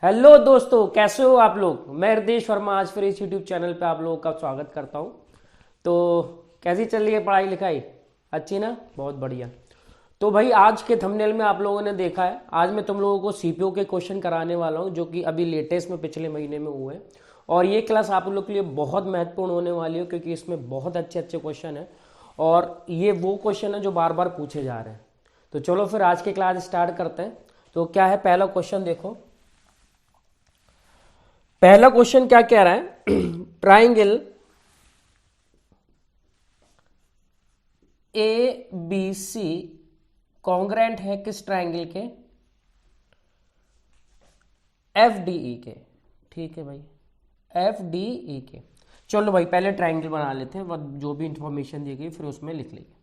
Hello दोस्तों, कैसे हो आप लोग। मैं हृदय वर्मा आज फिर इस यूट्यूब चैनल पे आप लोगों का स्वागत करता हूँ। तो कैसी चल रही है पढ़ाई लिखाई? अच्छी ना, बहुत बढ़िया। तो भाई आज के थंबनेल में आप लोगों ने देखा है, आज मैं तुम लोगों को सीपीओ के क्वेश्चन कराने वाला हूँ जो कि अभी लेटेस्ट में पिछले महीने में हुए हैं। और ये क्लास आप लोग के लिए बहुत महत्वपूर्ण होने वाली है क्योंकि इसमें बहुत अच्छे अच्छे क्वेश्चन हैं और ये वो क्वेश्चन है जो बार बार पूछे जा रहे हैं। तो चलो फिर आज की क्लास स्टार्ट करते हैं। तो क्या है, पहला क्वेश्चन देखो। पहला क्वेश्चन क्या कह रहा है triangle A B C congruent है किस ट्राइंगल के? एफ डी ई के। ठीक है भाई, एफ डी ई के। चलो भाई पहले ट्राइंगल बना लेते हैं, जो भी इंफॉर्मेशन दी गई फिर उसमें लिख लेंगे।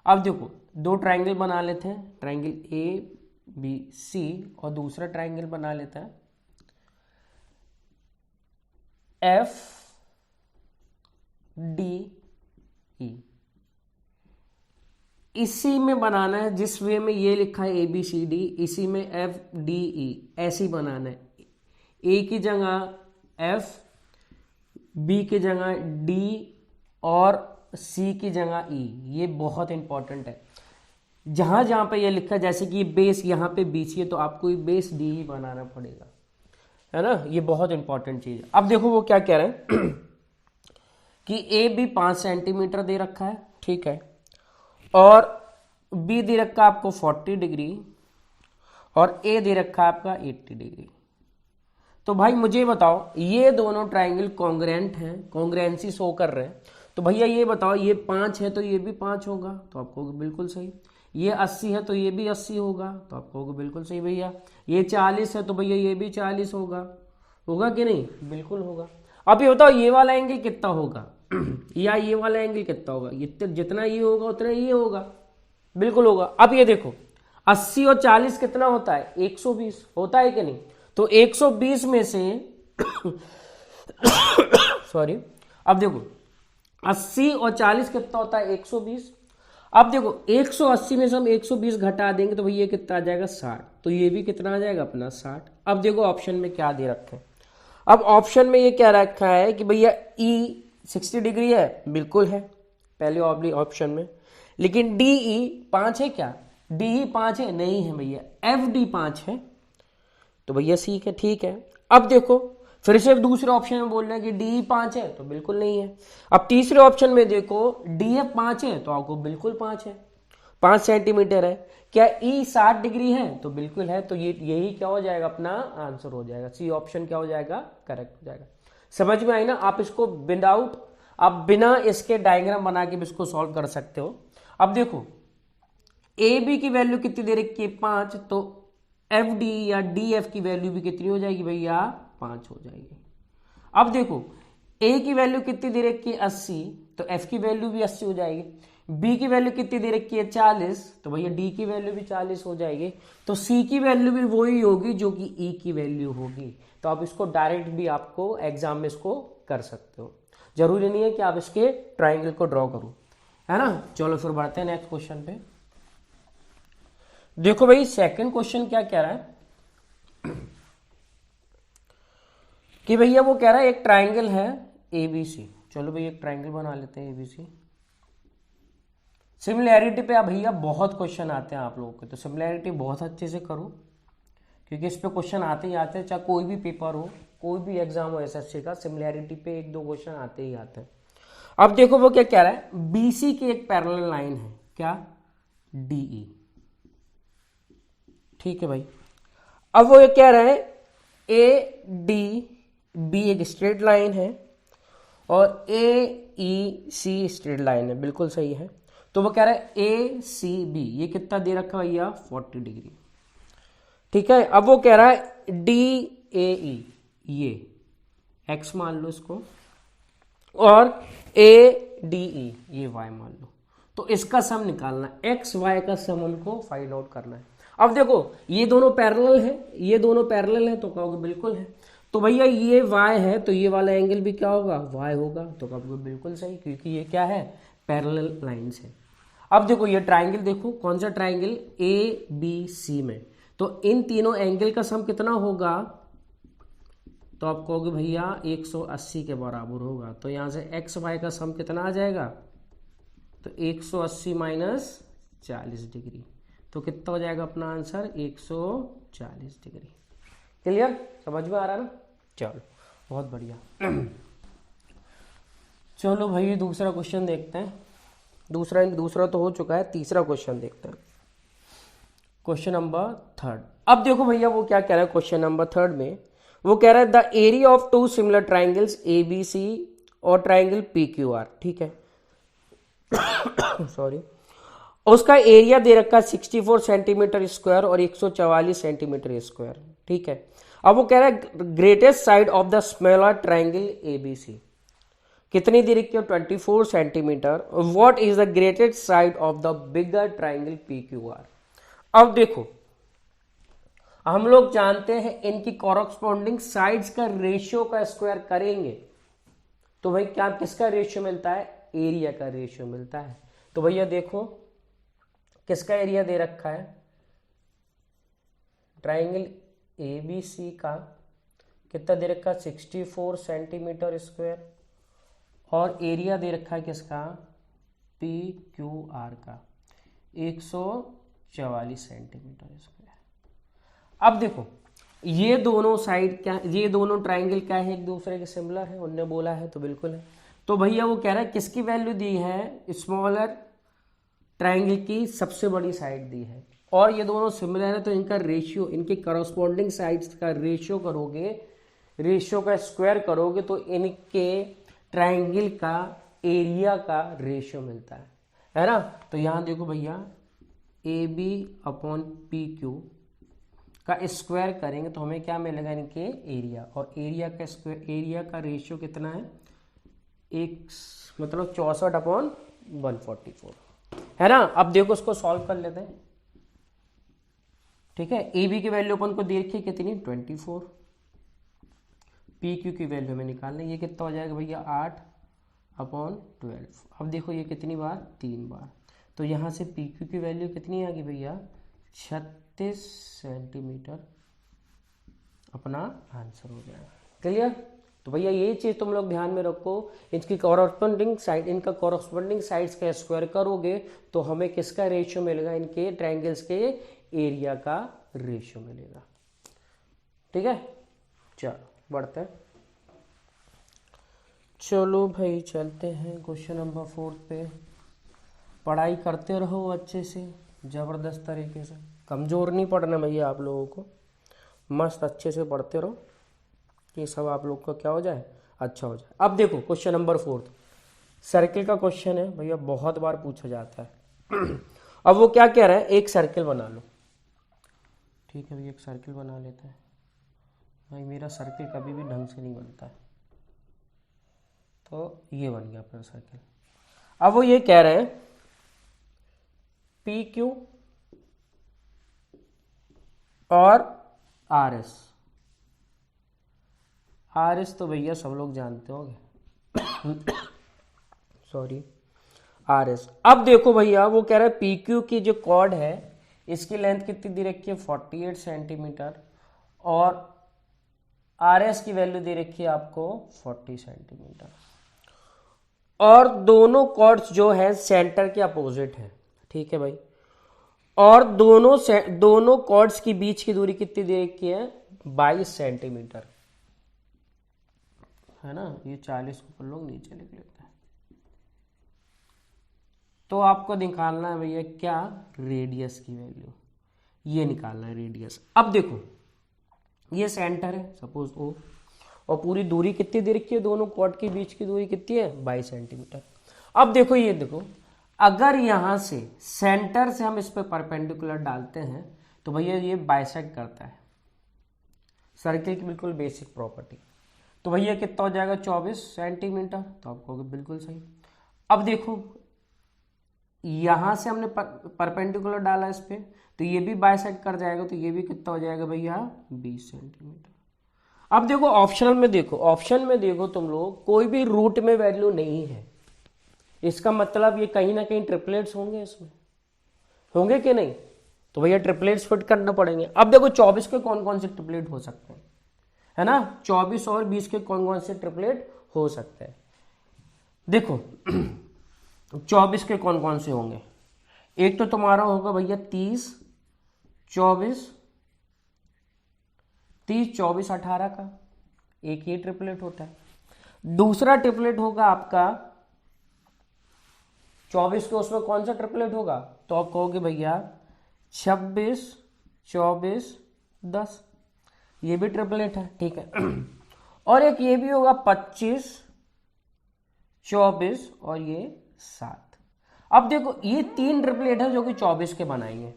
अब देखो दो ट्राइंगल बना लेते हैं, ट्राइंगल ए बी सी और दूसरा ट्राइंगल बना लेते हैं एफ डी ई। इसी में बनाना है जिस वे में ये लिखा है ए बी सी डी, इसी में एफ डी ई ऐसे ही बनाना है। ए की जगह एफ, बी की जगह डी और सी की जगह ई। ये बहुत इंपॉर्टेंट है। जहां जहां पे ये लिखा है, जैसे कि बेस यहाँ पे बी सी है तो आपको ये बेस डी ही बनाना पड़ेगा, है ना। ये बहुत इंपॉर्टेंट चीज है। अब देखो वो क्या कह रहे हैं कि ए बी 5 सेंटीमीटर दे रखा है, ठीक है, और बी दे रखा है आपको 40 डिग्री और ए दे रखा है आपका 80 डिग्री। तो भाई मुझे बताओ ये दोनों ट्राइंगल कॉन्ग्रेंट हैं, कॉन्ग्रेंसी शो कर रहे हैं। तो भैया ये बताओ, ये 5 है तो ये भी 5 होगा, तो आप कहोगे बिल्कुल सही। ये 80 है तो ये भी 80 होगा, तो आप कहोगे बिल्कुल सही भैया। ये 40 है तो भैया ये भी 40 होगा, होगा कि नहीं? बिल्कुल होगा। अब ये बताओ ये वाला एंगल कितना होगा या ये वाला एंगल कितना होगा? जितना ये होगा उतना ये होगा, बिल्कुल होगा। अब ये देखो 80 और 40 कितना होता है? 120 होता है कि नहीं? तो 120 में से सॉरी, अब देखो 80 और 40 कितना होता है? 120। अब देखो 180 में से हम 120 घटा देंगे तो भैया कितना आ जाएगा? 60। तो ये भी कितना आ जाएगा अपना? 60। अब देखो ऑप्शन में क्या दे रखा है। अब ऑप्शन में ये क्या रखा है कि भैया ई 60 डिग्री है, बिल्कुल है पहले ऑप्शन में। लेकिन डी ई 5 है क्या? डी ई 5 है? नहीं है भैया, एफ डी 5 है। तो भैया सी है, ठीक है। अब देखो फिर से दूसरे ऑप्शन में बोल रहे हैं कि डी 5 है, तो बिल्कुल नहीं है। अब तीसरे ऑप्शन में देखो डी एफ 5 है, तो आपको बिल्कुल 5 है, 5 सेंटीमीटर है। क्या ई 60 डिग्री है? तो बिल्कुल है। तो ये यही क्या हो जाएगा? अपना आंसर हो जाएगा। सी ऑप्शन क्या हो जाएगा? करेक्ट हो जाएगा। समझ में आई ना? आप इसको विदाउट, आप बिना इसके डायग्राम बना के भी इसको सॉल्व कर सकते हो। अब देखो ए बी की वैल्यू कितनी दे रखी है? 5। तो एफ डी या डी एफ की वैल्यू भी कितनी हो जाएगी भैया? 5 हो जाएगी। अब देखो ए की वैल्यू कितनी दे रखी है? 80। तो एफ की वैल्यू भी 80 हो जाएगी। बी की वैल्यू कितनी दे रखी है? 40। तो भैया डी की वैल्यू भी 40 हो जाएगी। तो सी की वैल्यू भी वही होगी जो कि ई की वैल्यू होगी। तो आप इसको डायरेक्ट भी आपको एग्जाम में इसको कर सकते हो, जरूरी नहीं है कि आप इसके ट्राइंगल को ड्रॉ करो, है ना। चलो फिर बढ़ते हैं नेक्स्ट क्वेश्चन पे। देखो भाई सेकंड क्वेश्चन क्या कह रहा है कि भैया वो कह रहा है एक ट्राइंगल है एबीसी। चलो भाई एक ट्राइंगल बना लेते हैं एबीसी। सिमिलैरिटी पे भैया बहुत क्वेश्चन आते हैं आप लोगों के, तो सिमिलैरिटी बहुत अच्छे से करो क्योंकि इस पे क्वेश्चन आते ही आते हैं। चाहे कोई भी पेपर हो, कोई भी एग्जाम हो एसएससी का, सिमिलैरिटी पे 1-2 क्वेश्चन आते ही आते हैं। अब देखो वो क्या कह रहा है, बीसी की एक पैरेलल लाइन है, क्या? डीई। ठीक है भाई। अब वो ये कह रहा है ए डी बी एक स्ट्रेट लाइन है और ए ई सी स्ट्रेट लाइन है, बिल्कुल सही है। तो वो कह रहा है ए सी बी, ये कितना दे रखा है भैया? 40 डिग्री। ठीक है। अब वो कह रहा है डी ए ई, ये एक्स मान लो इसको, और ए डी ई ये वाई मान लो। तो इसका सम निकालना, एक्स वाई का सम उनको फाइंड आउट करना है। अब देखो ये दोनों पैरेलल है, ये दोनों पैरेलल है, तो कहोगे बिल्कुल है। तो भैया ये y है तो ये वाला एंगल भी क्या होगा? y होगा। तो कहोगे बिल्कुल सही, क्योंकि ये क्या है? पैरेलल लाइंस है। अब देखो ये ट्राइंगल, देखो कौन सा ट्राइंगल? ए बी सी में। तो इन तीनों एंगल का सम कितना होगा? तो आप कहोगे भैया 180 के बराबर होगा, तो यहाँ से एक्स वाई का सम कितना आ जाएगा, तो 180 माइनस 40 डिग्री, तो कितना हो जाएगा अपना आंसर 140 डिग्री। क्लियर, समझ में आ रहा ना? चलो बहुत बढ़िया। चलो भाई दूसरा क्वेश्चन देखते हैं। दूसरा तो हो चुका है, तीसरा क्वेश्चन देखते हैं। Question number 3। अब देखो भैया वो क्या कह रहा है क्वेश्चन नंबर 3 में, वो कह रहा है the area of two similar triangles A B C और ट्राइंगल पी क्यू आर, ठीक है सॉरी, उसका एरिया दे रखा है 64 सेंटीमीटर स्क्वायर और 144 सेंटीमीटर स्क्वायर, ठीक है। अब वो कह रहा है greatest side of the smaller triangle A B C, कितनी दे रखी है 24 centimetre. What is the greatest side of the bigger triangle P Q R. अब देखो हम लोग जानते हैं इनकी कॉरस्पॉन्डिंग साइड्स का रेशियो का स्क्वायर करेंगे तो भाई क्या किसका रेशियो मिलता है, एरिया का रेशियो मिलता है। तो भैया देखो किसका एरिया दे रखा है, ट्राइंगल ए बी सी का कितना दे रखा है 64 सेंटीमीटर स्क्वायर, और एरिया दे रखा है किसका पी क्यू आर का 144 सेंटीमीटर स्क्वायर। अब देखो ये दोनों साइड क्या, ये दोनों ट्राइंगल क्या है, एक दूसरे के सिमिलर है, उनने बोला है तो बिल्कुल है। तो भैया वो कह रहा है किसकी वैल्यू दी है, स्मॉलर ट्राइंगल की सबसे बड़ी साइड दी है, और ये दोनों सिमिलर है तो इनका रेशियो, इनके करस्पॉन्डिंग साइड्स का रेशियो करोगे, रेशियो का स्क्वायर करोगे तो इनके ट्राइंगल का एरिया का रेशियो मिलता है ना। तो यहां देखो भैया A B upon P Q का स्क्वायर करेंगे तो हमें क्या मिलेगा, इनके एरिया, और एरिया का स्क्वायर, एरिया का रेशियो कितना है, एक मतलब 64 अपॉन 144 है ना। अब देखो उसको सॉल्व कर लेते हैं, ठीक है। ए बी की वैल्यू अपन को देखिए कितनी 24, पी क्यू की वैल्यू हमें निकालना है, ये कितना हो जाएगा भैया 8 अपॉन 12। अब देखो ये कितनी बार, 3 बार, तो यहाँ से पी क्यू की वैल्यू कितनी आ गई भैया 36 सेंटीमीटर, अपना आंसर हो जाएगा। क्लियर। तो भैया ये चीज तुम लोग ध्यान में रखो, इसकी कॉरस्पॉन्डिंग साइड, इनका कॉरस्पॉन्डिंग साइड्स का स्क्वायर करोगे तो हमें किसका रेशियो मिलेगा, इनके ट्रायंगल्स के एरिया का रेशियो मिलेगा। ठीक है, चलो बढ़ते हैं। चलो भाई चलते हैं क्वेश्चन नंबर 4 पे। पढ़ाई करते रहो अच्छे से, ज़बरदस्त तरीके से, कमज़ोर नहीं पढ़ना भैया आप लोगों को, मस्त अच्छे से पढ़ते रहो कि सब आप लोग का क्या हो जाए, अच्छा हो जाए। अब देखो क्वेश्चन नंबर 4 सर्किल का क्वेश्चन है भैया, बहुत बार पूछा जाता है। अब वो क्या कह रहा है, एक सर्किल बना लो। ठीक है भैया, एक सर्किल बना लेते हैं। भाई मेरा सर्किल कभी भी ढंग से नहीं बनता है, तो ये बन गया अपना सर्किल। अब वो ये कह रहे हैं पी क्यू और आर एस। आर एस तो भैया सब लोग जानते होंगे सॉरी, आर एस। अब देखो भैया वो कह रहा है पी क्यू की जो कॉर्ड है इसकी लेंथ कितनी दे रखी है 48 सेंटीमीटर, और आर एस की वैल्यू दे रखी है आपको 40 सेंटीमीटर, और दोनों कॉर्ड्स जो है सेंटर के अपोजिट है। ठीक है भाई, और दोनों कॉर्ड्स के बीच की दूरी कितनी दे रखी है 22 सेंटीमीटर, है ना। ये 40 को लोग नीचे लिख लेते हैं। तो आपको निकालना है भैया क्या, रेडियस की वैल्यू, ये निकालना है रेडियस। अब देखो ये सेंटर है सपोज ओ, और पूरी दूरी कितनी दे रखी है, दोनों कॉर्ड के बीच की दूरी कितनी है 22 सेंटीमीटर। अब देखो ये देखो, अगर यहां से सेंटर से हम इस पे परपेंडिकुलर डालते हैं तो भैया ये बाइसेक्ट करता है, सर्किल की बिल्कुल बेसिक प्रॉपर्टी। तो भैया कितना हो जाएगा 24 सेंटीमीटर, तो आप कहोगे बिल्कुल सही। अब देखो यहां से हमने परपेंडिकुलर डाला इस पे, तो ये भी बाइसेक्ट कर जाएगा, तो ये भी कितना हो जाएगा भैया 20 सेंटीमीटर। अब देखो ऑप्शनल में देखो, ऑप्शन में देखो तुम लोग, कोई भी रूट में वैल्यू नहीं है, इसका मतलब ये कहीं ना कहीं ट्रिपलेट्स होंगे, इसमें होंगे कि नहीं, तो भैया ट्रिपलेट्स फिट करना पड़ेंगे। अब देखो 24 के कौन कौन से ट्रिपलेट हो सकते हैं, है ना। 24 और 20 के कौन कौन से ट्रिपलेट हो सकते हैं, देखो 24 के कौन कौन से होंगे। एक तो तुम्हारा होगा भैया 30 24 18 का, एक ये ट्रिपलेट होता है। दूसरा ट्रिपलेट होगा आपका 24 के, उसमें कौन सा ट्रिपलेट होगा, तो आप कहोगे भैया 26 24 10, ये भी ट्रिपलेट है, ठीक है। और एक ये भी होगा 25 24 और ये 7। अब देखो ये 3 ट्रिपलेट है जो कि 24 के बनाएंगे।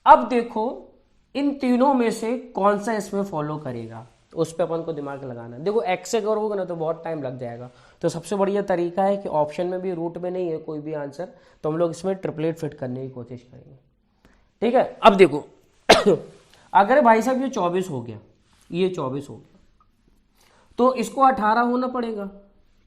अब देखो इन तीनों में से कौन सा इसमें फॉलो करेगा, तो उस पर अपन को दिमाग लगाना है। देखो एक्स से करोगे ना तो बहुत टाइम लग जाएगा, तो सबसे बढ़िया तरीका है कि ऑप्शन में भी रूट में नहीं है कोई भी आंसर, तो हम लोग इसमें ट्रिपलेट फिट करने की कोशिश करेंगे, ठीक है। अब देखो अगर भाई साहब ये 24 हो गया, ये 24 हो गया, तो इसको 18 होना पड़ेगा,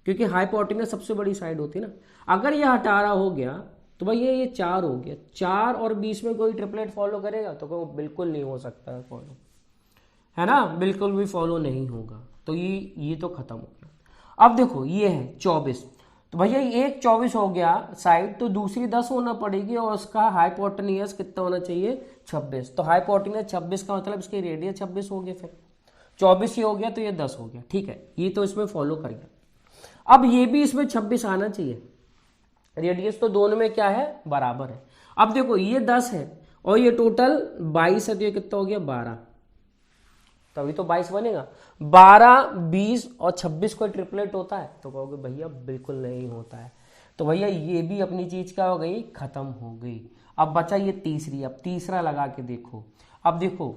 क्योंकि हाइपोटेनस सबसे बड़ी साइड होती है ना। अगर ये 18 हो गया तो भाई ये 4 हो गया, 4 और 20 में कोई ट्रिपलेट फॉलो करेगा, तो वो बिल्कुल नहीं हो सकता है फॉलो, है ना, बिल्कुल भी फॉलो नहीं होगा। तो ये तो खत्म हो गया। अब देखो ये है 24, तो भैया एक 24 हो गया साइड, तो दूसरी 10 होना पड़ेगी और उसका हाइपोटेनियस कितना होना चाहिए 26। तो हाइपोटेनियस 26 का मतलब इसकी रेडियस 26 हो गया, फिर 24 ही हो गया तो ये 10 हो गया, ठीक है। ये तो इसमें फॉलो कर गया। अब ये भी इसमें 26 आना चाहिए, रेडियस तो दोनों में क्या है बराबर है। अब देखो ये 10 है और ये टोटल 22 है, तो ये कितना हो गया 12, तभी तो 22 बनेगा। 12 20 और 26 कोई ट्रिपलेट होता है, तो कहोगे भैया बिल्कुल नहीं होता है। तो भैया ये भी अपनी चीज क्या हो गई, खत्म हो गई। अब बचा ये तीसरी, अब तीसरा लगा के देखो। अब देखो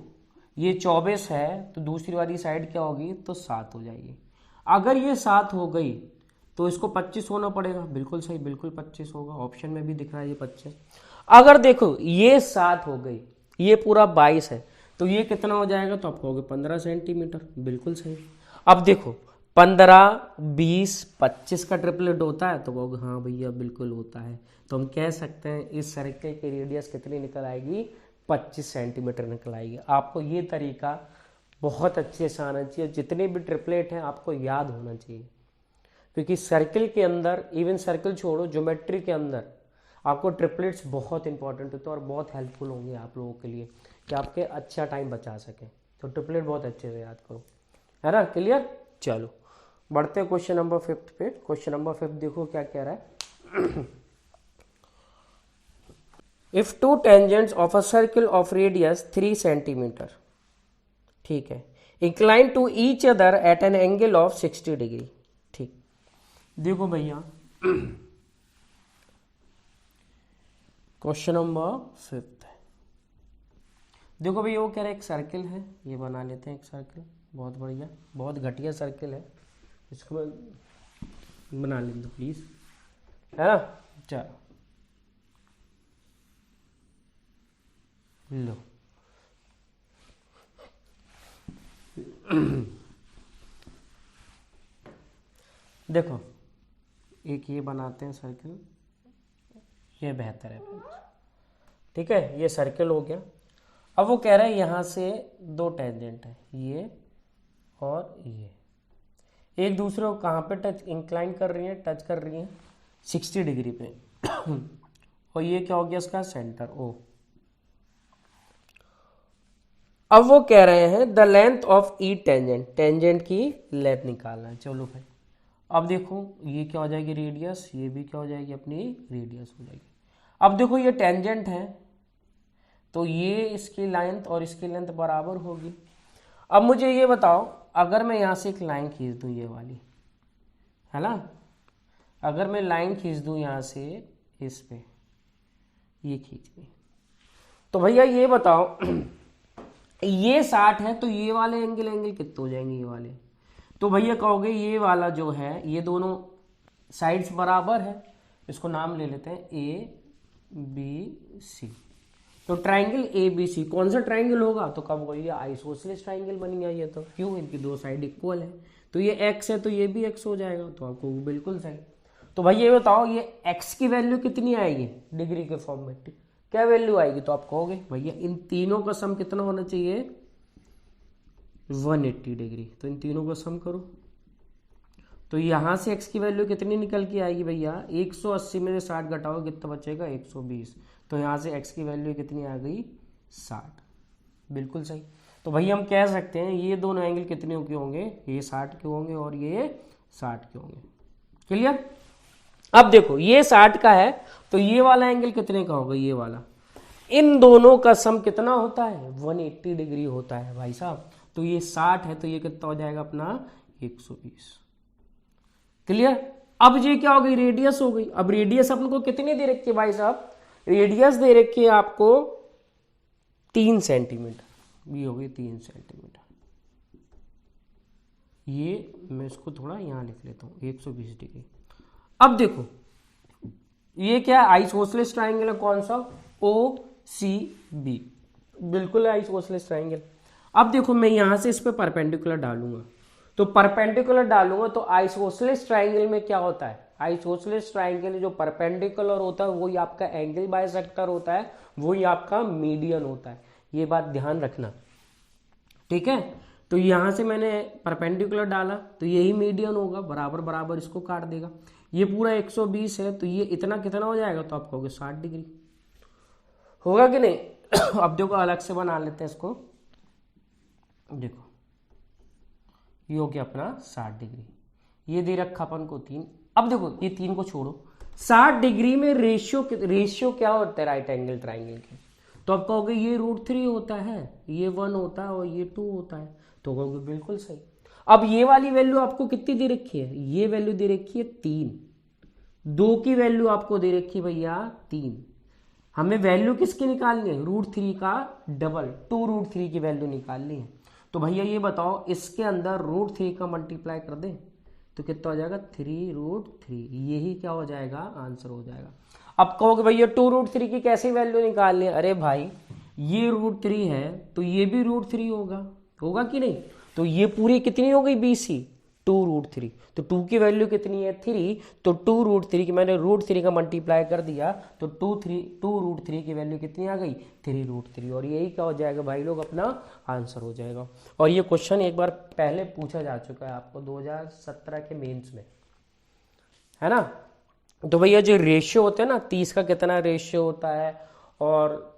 ये 24 है तो दूसरी वाली साइड क्या होगी, तो 7 हो जाएगी। अगर ये 7 हो गई तो इसको 25 होना पड़ेगा, बिल्कुल सही, बिल्कुल 25 होगा, ऑप्शन में भी दिख रहा है ये 25। अगर देखो ये 7 हो गई, ये पूरा 22 है, तो ये कितना हो जाएगा, तो आप कहोगे 15 सेंटीमीटर, बिल्कुल सही। अब देखो 15 20 25 का ट्रिपलेट होता है, तो कहोगे हाँ भैया बिल्कुल होता है। तो हम कह सकते हैं इस सर्कल की रेडियस कितनी निकल आएगी, 25 सेंटीमीटर निकल आएगी। आपको ये तरीका बहुत अच्छे से आना चाहिए, जितने भी ट्रिपलेट हैं आपको याद होना चाहिए, क्योंकि सर्कल के अंदर, इवन सर्कल छोड़ो, ज्योमेट्री के अंदर आपको ट्रिपलेट्स बहुत इंपॉर्टेंट होते हैं और बहुत हेल्पफुल होंगे आप लोगों के लिए कि आपके अच्छा टाइम बचा सकें। तो ट्रिपलेट बहुत अच्छे से याद करो, है ना, क्लियर। चलो बढ़ते हैं क्वेश्चन नंबर 5 पे। क्वेश्चन नंबर 5 देखो क्या कह रहा है। If 2 tangents of a circle of radius 3 centimetre, ठीक है, inclined to each other at an angle of 60 degree, ठीक। देखो भैया क्वेश्चन नंबर 5, देखो भैया वो कह रहा है एक सर्कल है, ये बना लेते हैं एक सर्कल, बहुत बढ़िया, बहुत घटिया सर्कल है, इसको बना लेते हैं प्लीज, है ना। चलो लो देखो एक ये बनाते हैं सर्कल, ये बेहतर है, ठीक है, ये सर्कल हो गया। अब वो कह रहा है यहाँ से 2 टेंजेंट है, ये और ये, एक दूसरे को कहाँ पे टच, इंक्लाइन कर रही हैं, टच कर रही हैं 60 डिग्री पे। और ये क्या हो गया इसका सेंटर ओ। अब वो कह रहे हैं the length of E tangent, tangent की लेंथ निकालना है। चलो भाई अब देखो ये क्या हो जाएगी रेडियस, ये भी क्या हो जाएगी अपनी रेडियस हो जाएगी। अब देखो ये टेंजेंट है तो ये इसकी लेंथ और इसकी लेंथ बराबर होगी। अब मुझे ये बताओ, अगर मैं यहाँ से एक लाइन खींच दूँ ये वाली, है ना, अगर मैं लाइन खींच दूँ यहाँ से इस पे, ये खींच ली, तो भैया ये बताओ ये 60 है तो ये वाले एंगल कितने हो जाएंगे ये वाले, तो भैया कहोगे ये वाला जो है ये दोनों साइड्स बराबर है, इसको नाम ले लेते हैं ए बी सी। तो ट्राइंगल ए बी सी कौन सा ट्राइंगल होगा, तो कब होगा, ये आइसोसेलेस ट्राइंगल बन गया ये, तो क्यों, इनकी 2 साइड इक्वल है, तो ये एक्स है तो ये भी एक्स हो जाएगा, तो आपको बिल्कुल सही। तो भाई ये बताओ ये एक्स की वैल्यू कितनी आएगी डिग्री के फॉर्म में, क्या वैल्यू आएगी, तो आप कहोगे भैया इन तीनों का सम कितना होना चाहिए 180 डिग्री। तो इन तीनों को सम करो, तो यहाँ से x की वैल्यू कितनी निकल के आएगी भैया, 180 में से 60 घटाओ कितना बचेगा, 120। तो यहाँ से x की वैल्यू कितनी आ गई, 60। बिल्कुल सही। तो भैया हम कह सकते हैं ये दोनों एंगल कितने के होंगे, ये 60 के होंगे और ये 60 के होंगे। क्लियर। अब देखो ये 60 का है तो ये वाला एंगल कितने का होगा, ये वाला, इन दोनों का सम कितना होता है, 180 डिग्री होता है भाई साहब। तो ये 60 है तो ये कितना हो जाएगा अपना 120। क्लियर। अब ये क्या हो गई, रेडियस हो गई। अब रेडियस अपन को कितनी दे रखी है भाई साहब, रेडियस दे रखी है आपको 3 सेंटीमीटर, ये हो गई 3 सेंटीमीटर। ये मैं इसको थोड़ा यहाँ लिख लेता हूँ 120 डिग्री। अब देखो ये क्या है, आइसोसेलेस ट्राइंगल है, कौन सा, OCB, बिल्कुल है आइसोसेलेस ट्राइंगल। अब देखो मैं यहां से इस पे परपेंडिकुलर डालूंगा, तो परपेंडिकुलर डालूंगा तो आइसोसेलेस ट्राइंगल में क्या होता है, आइसोसेलेस ट्राइंगल जो परपेंडिकुलर होता है वही आपका एंगल बाइसेक्टर होता है, वही आपका मीडियन होता है। ये बात ध्यान रखना, ठीक है। तो यहां से मैंने परपेंडिकुलर डाला तो यही मीडियन होगा, बराबर बराबर इसको काट देगा। ये पूरा 120 है तो ये इतना कितना हो जाएगा, तो आप कहोगे 60 डिग्री होगा कि नहीं। अब देखो अलग से बना लेते हैं इसको, देखो ये हो गया अपना 60 डिग्री, ये दे रखा अपन को 3। अब देखो ये 3 को छोड़ो, 60 डिग्री में रेशियो क्या होता है राइट एंगल ट्राइंगल के, तो आप कहोगे ये √3 होता है, ये 1 होता है और ये 2 होता है, तो कहोगे बिल्कुल सही। अब ये वाली वैल्यू आपको कितनी दे रखी है, ये वैल्यू दे रखी है 3, 2 की वैल्यू आपको दे रखी है भैया 3। हमें वैल्यू किसकी निकालनी है, √3 का डबल, 2√3 की वैल्यू निकालनी है। तो भैया ये बताओ इसके अंदर √3 का मल्टीप्लाई कर दें तो कितना हो जाएगा, 3√3, यही क्या हो जाएगा, आंसर हो जाएगा। अब कहोगे भैया 2√3 की कैसी वैल्यू निकालनी है, अरे भाई ये √3 है तो ये भी √3 होगा कि नहीं। तो ये पूरी कितनी हो गई BC, 2√3, तो 2 की वैल्यू कितनी है 3, तो 2√3 की मैंने √3 का मल्टीप्लाई कर दिया तो 2√3 की वैल्यू कितनी आ गई, 3√3, और यही क्या हो जाएगा भाई लोग, अपना आंसर हो जाएगा। और ये क्वेश्चन एक बार पहले पूछा जा चुका है आपको 2017 के मेंस में, है ना। तो भैया जो रेशियो होते हैं ना, 30 का कितना रेशियो होता है और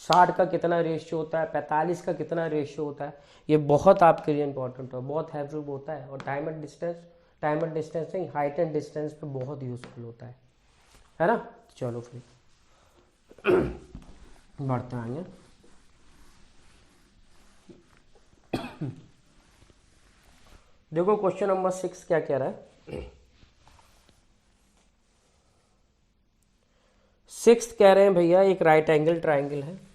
60 का कितना रेशियो होता है, 45 का कितना रेशियो होता है, ये बहुत आपके लिए इंपॉर्टेंट है, बहुत हेल्पफुल होता है। और time and distancing, height and distance पे बहुत यूजफुल होता है ना। चलो फिर बढ़ते आएंगे। देखो क्वेश्चन नंबर 6 क्या कह रहा है, 6 कह रहे हैं भैया एक राइट एंगल ट्राइंगल है,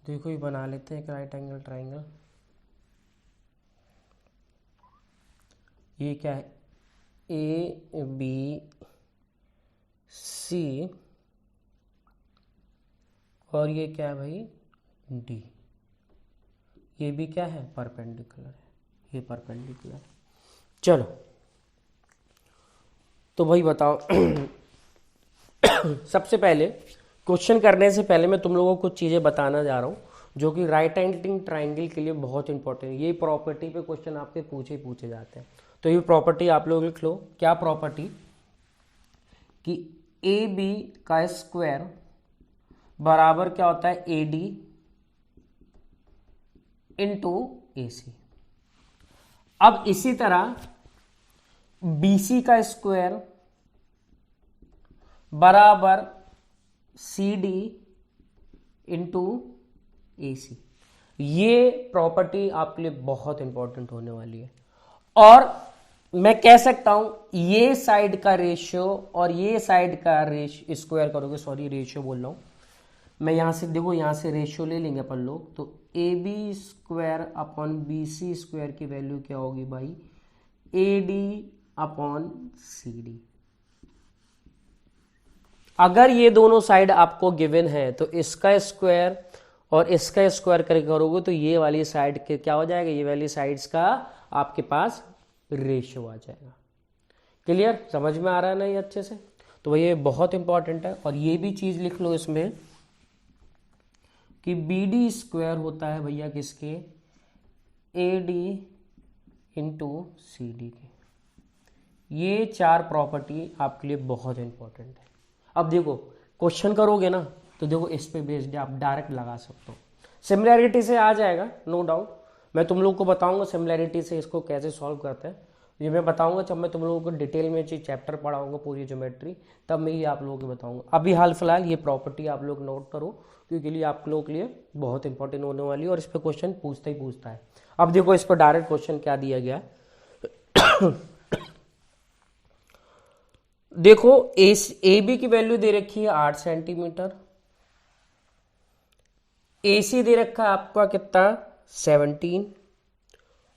देखो ये बना लेते हैं एक राइट एंगल ट्राइंगल। ये क्या है, ABC और ये क्या है भाई D, ये भी क्या है, परपेंडिकुलर है, ये परपेंडिकुलर। चलो तो भाई बताओ सबसे पहले क्वेश्चन करने से पहले मैं तुम लोगों को कुछ चीज़ें बताना जा रहा हूँ जो कि राइट एंगल ट्राइंगल के लिए बहुत इंपॉर्टेंट है। ये प्रॉपर्टी पे क्वेश्चन आपके पूछे जाते हैं, तो ये प्रॉपर्टी आप लोग लिख लो। क्या प्रॉपर्टी, कि AB का स्क्वायर बराबर क्या होता है AD इंटू AC। अब इसी तरह BC का स्क्वायर बराबर CD इंटू AC। ये प्रॉपर्टी आपके लिए बहुत इंपॉर्टेंट होने वाली है। और मैं कह सकता हूं ये साइड का रेशियो और ये साइड का रेशियो स्क्वायर करोगे, सॉरी रेशियो बोल रहा हूं मैं, यहां से देखो यहां से रेशियो ले लेंगे अपन लोग, तो AB square upon BC square की वैल्यू क्या होगी भाई, AD अपॉन CD। अगर ये दोनों साइड आपको गिवन है तो इसका स्क्वायर और इसका स्क्वायर करके करोगे तो ये वाली साइड के क्या हो जाएगा, ये वाली साइड्स का आपके पास रेशियो आ जाएगा। क्लियर, समझ में आ रहा है ना ये अच्छे से। तो ये बहुत इंपॉर्टेंट है। और ये भी चीज लिख लो इसमें कि बी डी स्क्वायर होता है भैया किसके, A D into C D के। ये 4 प्रॉपर्टी आपके लिए बहुत इंपॉर्टेंट है। अब देखो क्वेश्चन करोगे ना तो देखो इस पे बेस्ड आप डायरेक्ट लगा सकते हो। सिमिलैरिटी से आ जाएगा नो डाउट, मैं तुम लोग को बताऊंगा सिमिलैरिटी से इसको कैसे सॉल्व करते हैं, ये मैं बताऊंगा जब मैं तुम लोगों को डिटेल में चैप्टर पढ़ाऊंगा पूरी ज्योमेट्री, तब मैं ये आप लोगों को बताऊंगा। अभी हाल फिलहाल ये प्रॉपर्टी आप लोग नोट करो क्योंकि लिए आप लोगों के लिए बहुत इंपॉर्टेंट होने वाली है और इस पर क्वेश्चन पूछता ही पूछता है। अब देखो इस पर डायरेक्ट क्वेश्चन क्या दिया गया है देखो ए बी की वैल्यू दे रखी है 8 सेंटीमीटर, ए सी दे रखा है आपका कितना 17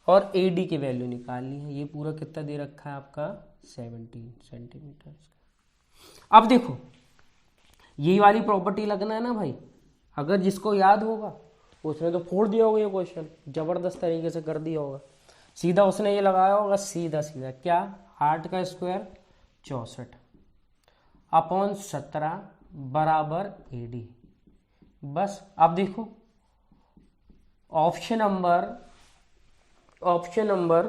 और ए डी की वैल्यू निकालनी है, ये पूरा कितना दे रखा है आपका 17 सेंटीमीटर। अब देखो यही वाली प्रॉपर्टी लगना है ना भाई, अगर जिसको याद होगा उसने तो फोड़ दिया होगा ये क्वेश्चन, जबरदस्त तरीके से कर दिया होगा। सीधा उसने ये लगाया होगा सीधा सीधा क्या 8 का स्क्वायर 64 अपॉन 17 बराबर ए डी। बस अब देखो ऑप्शन नंबर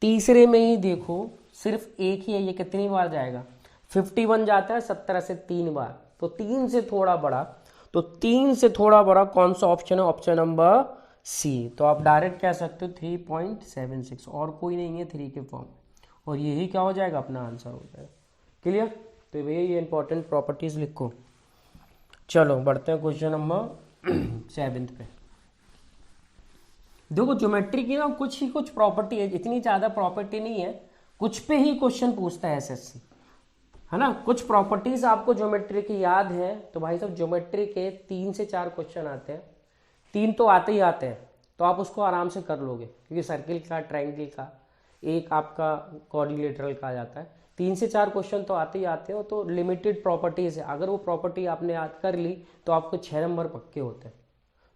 तीसरे में ही देखो सिर्फ एक ही है, ये कितनी बार जाएगा 51 जाता है 17 से 3 बार, तो 3 से थोड़ा बड़ा, तो 3 से थोड़ा बड़ा कौन सा ऑप्शन है, ऑप्शन नंबर सी। तो आप डायरेक्ट कह सकते हो 3.76 और कोई नहीं है 3 के फॉर्म, और यही क्या हो जाएगा अपना आंसर हो जाएगा। क्लियर, तो भैया ये इंपॉर्टेंट प्रॉपर्टीज लिखो। चलो बढ़ते हैं क्वेश्चन नंबर 7 पे। देखो ज्योमेट्री की ना कुछ प्रॉपर्टी है, इतनी ज्यादा प्रॉपर्टी नहीं है, कुछ पे ही क्वेश्चन पूछता है एसएससी, है ना। कुछ प्रॉपर्टीज आपको ज्योमेट्री की याद है तो भाई साहब ज्योमेट्री के 3 से 4 क्वेश्चन आते हैं, 3 तो आते ही आते हैं, तो आप उसको आराम से कर लोगे क्योंकि सर्किल का, ट्रायंगल का, एक आपका क्वाड्रिलेटरल का आ जाता है। 3 से 4 क्वेश्चन तो आते ही आते हो, तो लिमिटेड प्रॉपर्टीज है, अगर वो प्रॉपर्टी आपने याद कर ली तो आपको 6 नंबर पक्के होते हैं।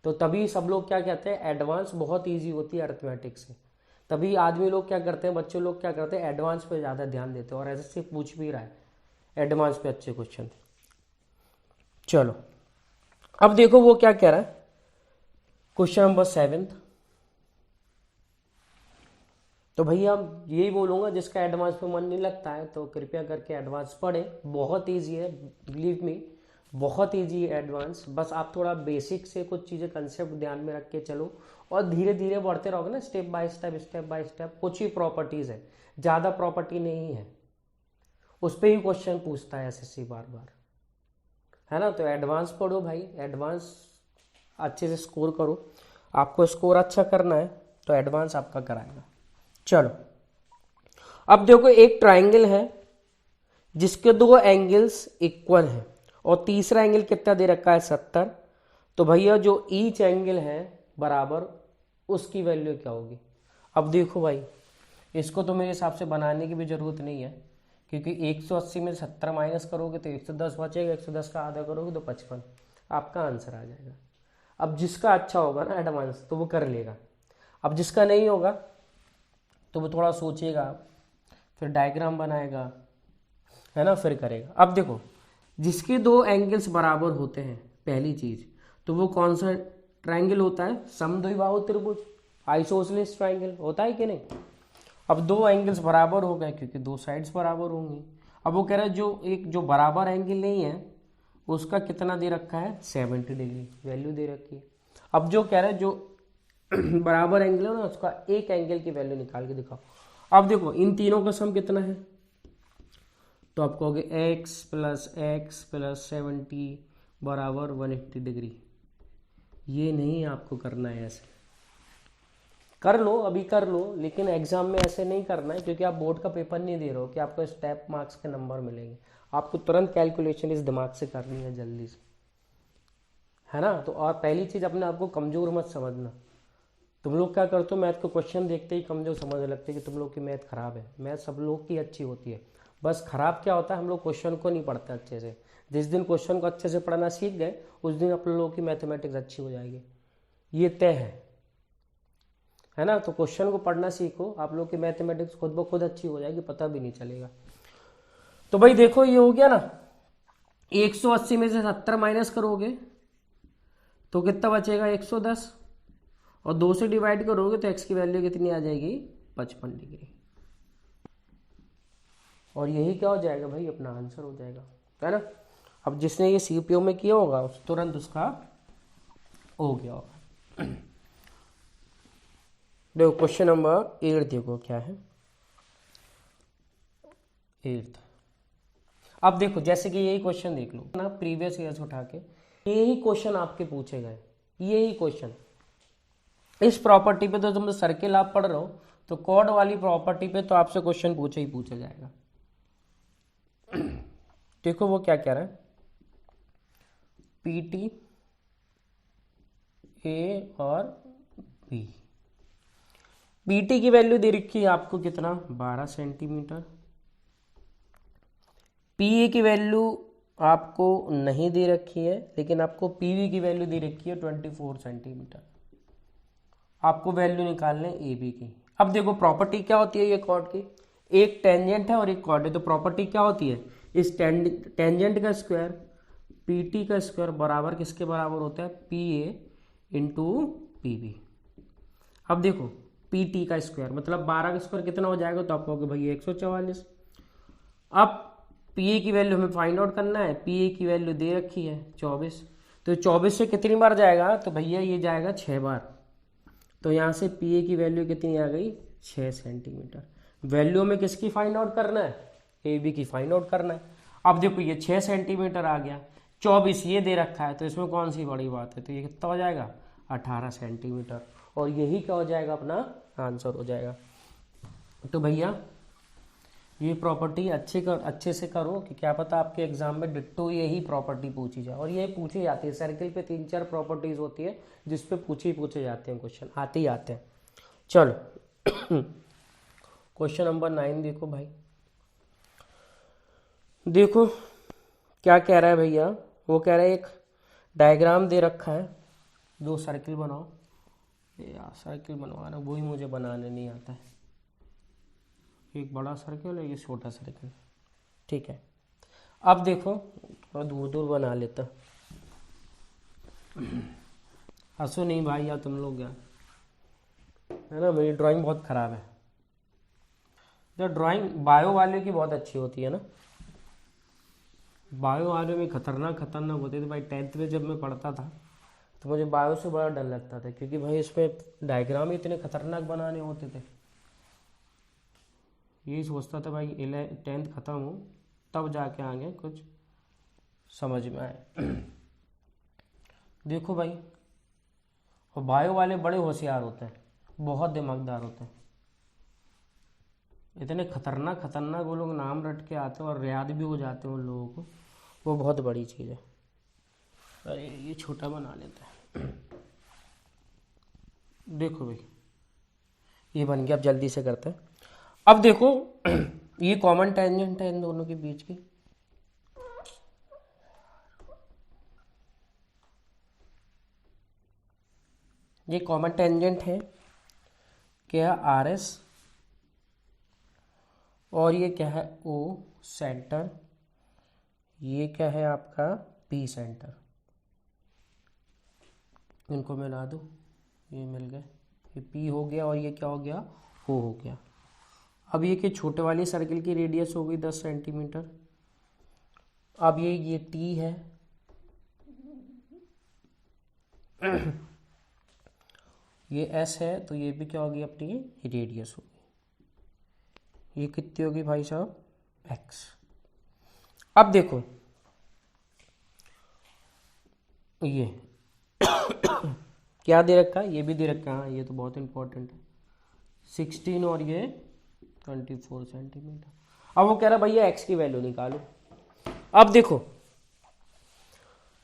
तो तभी सब लोग क्या कहते हैं एडवांस बहुत ईजी होती है अरिथमेटिक से, तभी आदमी लोग क्या करते हैं, बच्चे लोग क्या करते हैं एडवांस पे ज़्यादा ध्यान देते हैं, और ऐसे पूछ भी रहा है एडवांस पे अच्छे क्वेश्चन। चलो अब देखो वो क्या कह रहा है, क्वेश्चन नंबर 7। तो भैया यही बोलूँगा जिसका एडवांस पे मन नहीं लगता है तो कृपया करके एडवांस पढ़े, बहुत ईजी है, बिलीव मी बहुत ईजी है एडवांस। बस आप थोड़ा बेसिक से कुछ चीज़ें कंसेप्ट ध्यान में रख के चलो और धीरे धीरे बढ़ते रहोगे ना, स्टेप बाय स्टेप। कुछ ही प्रॉपर्टीज़ है, ज़्यादा प्रॉपर्टी नहीं है, उस पर ही क्वेश्चन पूछता है एसएससी बार बार, है ना। तो एडवांस पढ़ो भाई, एडवांस अच्छे से स्कोर करो, आपको स्कोर अच्छा करना है तो एडवांस आपका कराएगा। चलो अब देखो एक ट्राइंगल है जिसके 2 एंगल्स इक्वल हैं और तीसरा एंगल कितना दे रखा है 70, तो भैया जो ईच एंगल है बराबर उसकी वैल्यू क्या होगी। अब देखो भाई इसको तो मेरे हिसाब से बनाने की भी जरूरत नहीं है क्योंकि 180 में 70 माइनस करोगे तो 110 बचेगा, 110 का आधा करोगे तो 55, आपका आंसर आ जाएगा। अब जिसका अच्छा होगा ना एडवांस तो वो कर लेगा, अब जिसका नहीं होगा तो वो थोड़ा सोचेगा, फिर डायग्राम बनाएगा, है ना, फिर करेगा। अब देखो जिसके 2 एंगल्स बराबर होते हैं पहली चीज, तो वो कौन सा ट्रायंगल होता है, समद्विबाहु त्रिभुज, आइसोसेलेस ट्रायंगल होता है कि नहीं। अब 2 एंगल्स बराबर हो गए क्योंकि 2 साइड्स बराबर होंगी। अब वो कह रहा है जो बराबर एंगल नहीं है उसका कितना दे रखा है 70 डिग्री वैल्यू दे रखी है। अब जो कह रहा है जो बराबर एंगल है ना उसका एक एंगल की वैल्यू निकाल के दिखाओ। अब देखो इन तीनों का सम कितना है, तो आप कहोगे x प्लस 70 बराबर 180 डिग्री। ये नहीं आपको करना है, ऐसे कर लो, अभी कर लो, लेकिन एग्जाम में ऐसे नहीं करना है क्योंकि आप बोर्ड का पेपर नहीं दे रहे हो कि आपको स्टेप मार्क्स के नंबर मिलेंगे। आपको तुरंत कैलकुलेशन इस दिमाग से करनी है जल्दी से, है ना। तो और पहली चीज अपने आप को कमजोर मत समझना। तुम लोग क्या करते हो, मैथ को क्वेश्चन देखते ही कमजोर समझने लगते कि तुम लोग की मैथ खराब है। मैथ सब लोग की अच्छी होती है, बस खराब क्या होता है हम लोग क्वेश्चन को नहीं पढ़ते अच्छे से। जिस दिन क्वेश्चन को अच्छे से पढ़ना सीख गए उस दिन आप लोगों की मैथमेटिक्स अच्छी हो जाएगी, ये तय है ना। तो क्वेश्चन को पढ़ना सीखो, आप लोग की मैथमेटिक्स खुद ब खुद अच्छी हो जाएगी, पता भी नहीं चलेगा। तो भाई देखो ये हो गया ना, 180 में से 70 माइनस करोगे तो कितना बचेगा 110, और 2 से डिवाइड करोगे तो x की वैल्यू कितनी आ जाएगी 55 डिग्री। और यही क्या हो जाएगा भाई, अपना आंसर हो जाएगा, है ना। अब जिसने ये सीपीयू में किया होगा तुरंत उसका हो गया होगा। देखो क्वेश्चन नंबर 8 देखो क्या है 8। अब देखो जैसे कि यही क्वेश्चन देख लो ना, प्रीवियस ईयर्स उठा के यही क्वेश्चन आपके पूछे गए, यही क्वेश्चन इस प्रॉपर्टी पे। तो तुम सर्किल आप पढ़ रहे हो तो कॉर्ड वाली प्रॉपर्टी पे तो आपसे क्वेश्चन पूछा ही पूछा जाएगा। देखो वो क्या कह रहा है, PT A और B। PT की वैल्यू दे रखी है आपको कितना 12 सेंटीमीटर, PA की वैल्यू आपको नहीं दे रखी है, लेकिन आपको PB की वैल्यू दे रखी है 24 सेंटीमीटर। आपको वैल्यू निकालने AB की। अब देखो प्रॉपर्टी क्या होती है ये कॉर्ड की, एक टेंजेंट है और एक कॉर्ड है, तो प्रॉपर्टी क्या होती है, इस टेंजेंट का स्क्वायर PT का स्क्वायर बराबर किसके बराबर होता है, PA इंटू PB। अब देखो PT का स्क्वायर मतलब 12 का स्क्वायर कितना हो जाएगा, तो आप कहोगे भाई 144। अब PA की वैल्यू हमें फाइंड आउट करना है, PA की वैल्यू दे रखी है 24, तो 24 से कितनी बार जाएगा, तो भैया ये जाएगा 6 बार। तो यहाँ से PA की वैल्यू कितनी आ गई 6 सेंटीमीटर। वैल्यू में किसकी फाइंड आउट करना है, AB की फाइंड आउट करना है। अब देखो ये 6 सेंटीमीटर आ गया, 24 ये दे रखा है, तो इसमें कौन सी बड़ी बात है, तो ये कितना हो जाएगा 18 सेंटीमीटर। और यही क्या हो जाएगा, अपना आंसर हो जाएगा। तो भैया ये प्रॉपर्टी अच्छे से करो कि क्या पता आपके एग्जाम में डिट्टो यही प्रॉपर्टी पूछी जाए। और ये पूछी जाती है सर्किल पे, 3-4 प्रॉपर्टीज होती है जिस पे पूछे जाते हैं क्वेश्चन, आते ही आते हैं। चलो क्वेश्चन नंबर 9 देखो भाई, देखो क्या कह रहा है भैया, वो कह रहा है एक डायग्राम दे रखा है, 2 सर्किल बनाओ। यार सर्किल बनवाना वही मुझे बनाने नहीं आता है, एक बड़ा सर्किल है ये छोटा सर्किल, ठीक है। अब देखो थोड़ा दूर दूर बना लेता, हंसो नहीं भाई यार तुम लोग यार, है ना, मेरी ड्राइंग बहुत ख़राब है। जो ड्राइंग बायो वाले की बहुत अच्छी होती है ना, बायो वाले में खतरनाक होते थे भाई। 10th में जब मैं पढ़ता था तो मुझे बायो से बड़ा डर लगता था, क्योंकि भाई इसमें डायग्राम ही इतने खतरनाक बनाने होते थे। यही सोचता था भाई 10th ख़त्म हो तब जाके आगे कुछ समझ में आए। देखो भाई, और बायो वाले बड़े होशियार होते हैं, बहुत दिमागदार होते हैं, इतने खतरनाक वो लोग नाम रट के आते हैं और याद भी हो जाते हैं उन लोगों को, वो बहुत बड़ी चीज़ है। अरे ये छोटा बना लेता है। देखो भाई ये बन गया, अब जल्दी से करते हैं। अब देखो ये कॉमन टेंजेंट है इन दोनों के बीच की, ये कॉमन टेंजेंट है क्या RS, और ये क्या है O सेंटर, ये क्या है आपका P सेंटर। इनको मिला दो, ये मिल गए, ये P हो गया और ये क्या हो गया O हो गया। अब ये कि छोटे वाली सर्किल की रेडियस हो गई 10 सेंटीमीटर। अब ये T है, ये S है, तो ये भी क्या होगी अपनी रेडियस होगी। ये कितनी होगी भाई साहब X। अब देखो ये क्या दे रखा है, ये भी दे रखा है, हाँ ये तो बहुत इंपॉर्टेंट है, 16 और ये 24 सेंटीमीटर। अब वो कह रहा भैया एक्स की वैल्यू निकालो। अब देखो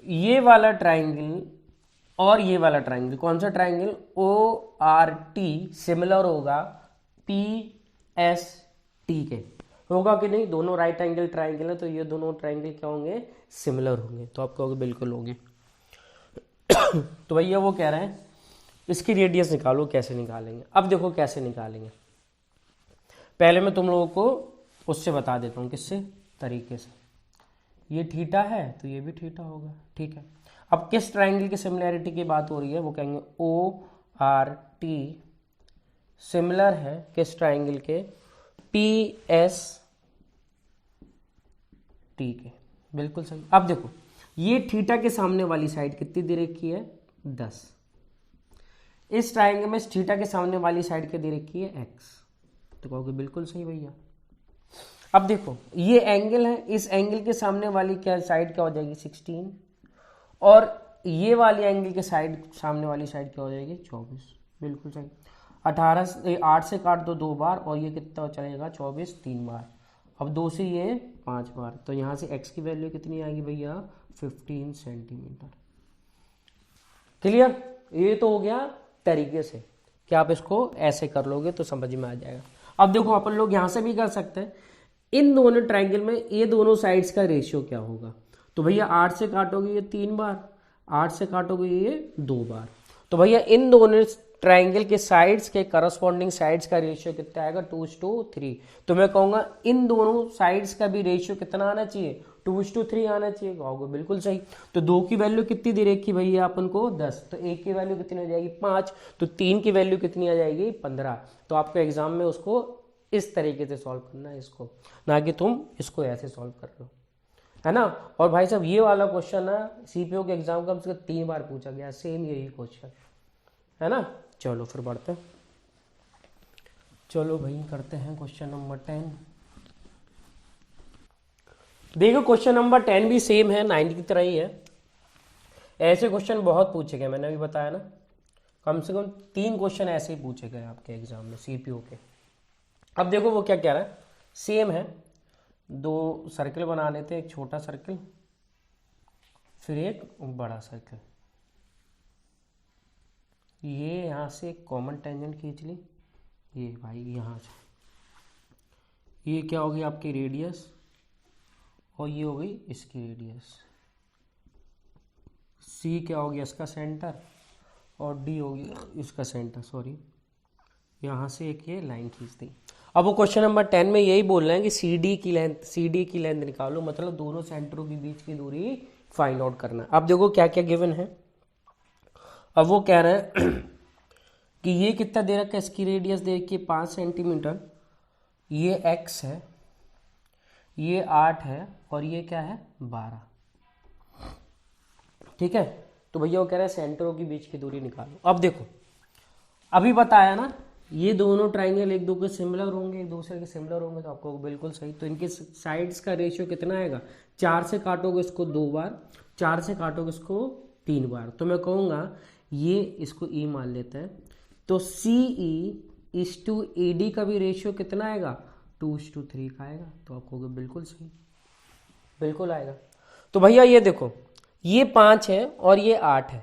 ये वाला ट्राइंगल और ये वाला ट्राइंगल, कौन सा ट्राइंगल, ORT सिमिलर होगा PST के, होगा कि नहीं, दोनों राइट एंगल ट्राइंगल है, तो ये दोनों ट्राइंगल क्या होंगे सिमिलर होंगे, तो आप कहोगे बिल्कुल होंगे। तो भैया वो कह रहे हैं इसकी रेडियस निकालो, कैसे निकालेंगे। अब देखो कैसे निकालेंगे, पहले मैं तुम लोगों को उससे बता देता हूँ, किससे तरीके से। ये थीटा है तो ये भी थीटा होगा, ठीक है। अब किस ट्राइंगल की सिमिलैरिटी की बात हो रही है, वो कहेंगे ओ आर टी सिमिलर है किस ट्राइंगल के, पी एस टी के। बिल्कुल सही। अब देखो ये थीटा के सामने वाली साइड कितनी दे रखी है, 10। इस ट्राइंगल में थीटा के सामने वाली साइड क्या दे रखी है, x। तो कहोगे बिल्कुल सही भैया। अब देखो ये एंगल है, इस एंगल के सामने वाली क्या साइड क्या हो जाएगी, 16, और ये वाली एंगल के साइड सामने वाली साइड क्या हो जाएगी, 24। बिल्कुल सही। 8 से काट दो 2 बार, और ये कितना चलेगा, 24 3 बार। अब 2 से ये 5 बार, तो यहाँ से x की वैल्यू कितनी आएगी भैया, 15 सेंटीमीटर। क्लियर। ये तो हो गया तरीके से कि आप इसको ऐसे कर लोगे तो समझ में आ जाएगा। अब देखो अपन लोग यहाँ से भी कर सकते हैं, इन दोनों ट्राइंगल में ये दोनों साइड्स का रेशियो क्या होगा। तो भैया 8 से काटोगे ये 3 बार, 8 से काटोगे ये 2 बार। तो भैया इन दोनों ट्राइंगल के साइड्स के करस्पॉन्डिंग साइड्स का रेशियो कितना आएगा, 2:3। तो मैं कहूँगा इन दोनों साइड्स का भी रेशियो कितना आना चाहिए, 2:3 आना चाहिए। कहोगे बिल्कुल सही। तो 2 की वैल्यू कितनी दे रखी भैया अपन को, 10। तो 1 की वैल्यू कितनी हो जाएगी, 5। तो 3 की वैल्यू कितनी आ जाएगी, 15। तो आपको एग्जाम में उसको इस तरीके से सॉल्व करना है इसको, ना कि तुम इसको ऐसे सॉल्व कर रहे हो, है ना। और भाई साहब ये वाला क्वेश्चन ना सीपीओ के एग्जाम का 3 बार पूछा गया, सेम यही क्वेश्चन है ना। चलो फिर बढ़ते हैं, चलो भाई करते हैं क्वेश्चन नंबर 10। देखो क्वेश्चन नंबर 10 भी सेम है, 9 की तरह ही है। ऐसे क्वेश्चन बहुत पूछे गए, मैंने अभी बताया ना, कम से कम 3 क्वेश्चन ऐसे ही पूछे गए आपके एग्जाम में सीपीओ के। अब देखो वो क्या कह रहा है, सेम है, 2 सर्कल बना लेते हैं, एक छोटा सर्कल फिर एक बड़ा सर्कल। ये यहाँ से एक कॉमन टेंजेंट खींच ली, ये भाई यहाँ से, ये क्या होगी आपकी रेडियस, और ये हो गई इसकी रेडियस। सी क्या हो गया इसका सेंटर, और डी हो गया इसका सेंटर, सॉरी। यहाँ से एक ये लाइन खींच दी। अब वो क्वेश्चन नंबर 10 में यही बोल रहे हैं कि सी डी की लेंथ निकालो, मतलब दोनों सेंटरों के बीच की दूरी फाइंड आउट करना। अब देखो क्या क्या गिवन है। अब वो कह रहे हैं कि ये कितना दे रखा है, इसकी रेडियस दे रखी है 5 सेंटीमीटर, ये x है, ये 8 है, और ये क्या है 12। ठीक है। तो भैया वो कह रहा है सेंटरों के बीच की दूरी निकालो। अब देखो अभी बताया ना, ये दोनों ट्राइंगल एक दूसरे के सिमिलर होंगे, एक दूसरे के सिमिलर होंगे, तो आपको बिल्कुल सही। तो इनके साइड्स का रेशियो कितना आएगा, 4 से काटोगे इसको 2 बार, 4 से काटोगे इसको 3 बार। तो मैं कहूँगा ये इसको E मान लेते हैं, तो CE:AD का भी रेशियो कितना आएगा, 2:3 का आएगा। तो आप कहोगे बिल्कुल सही, बिल्कुल आएगा। तो भैया ये देखो ये 5 है और ये 8 है,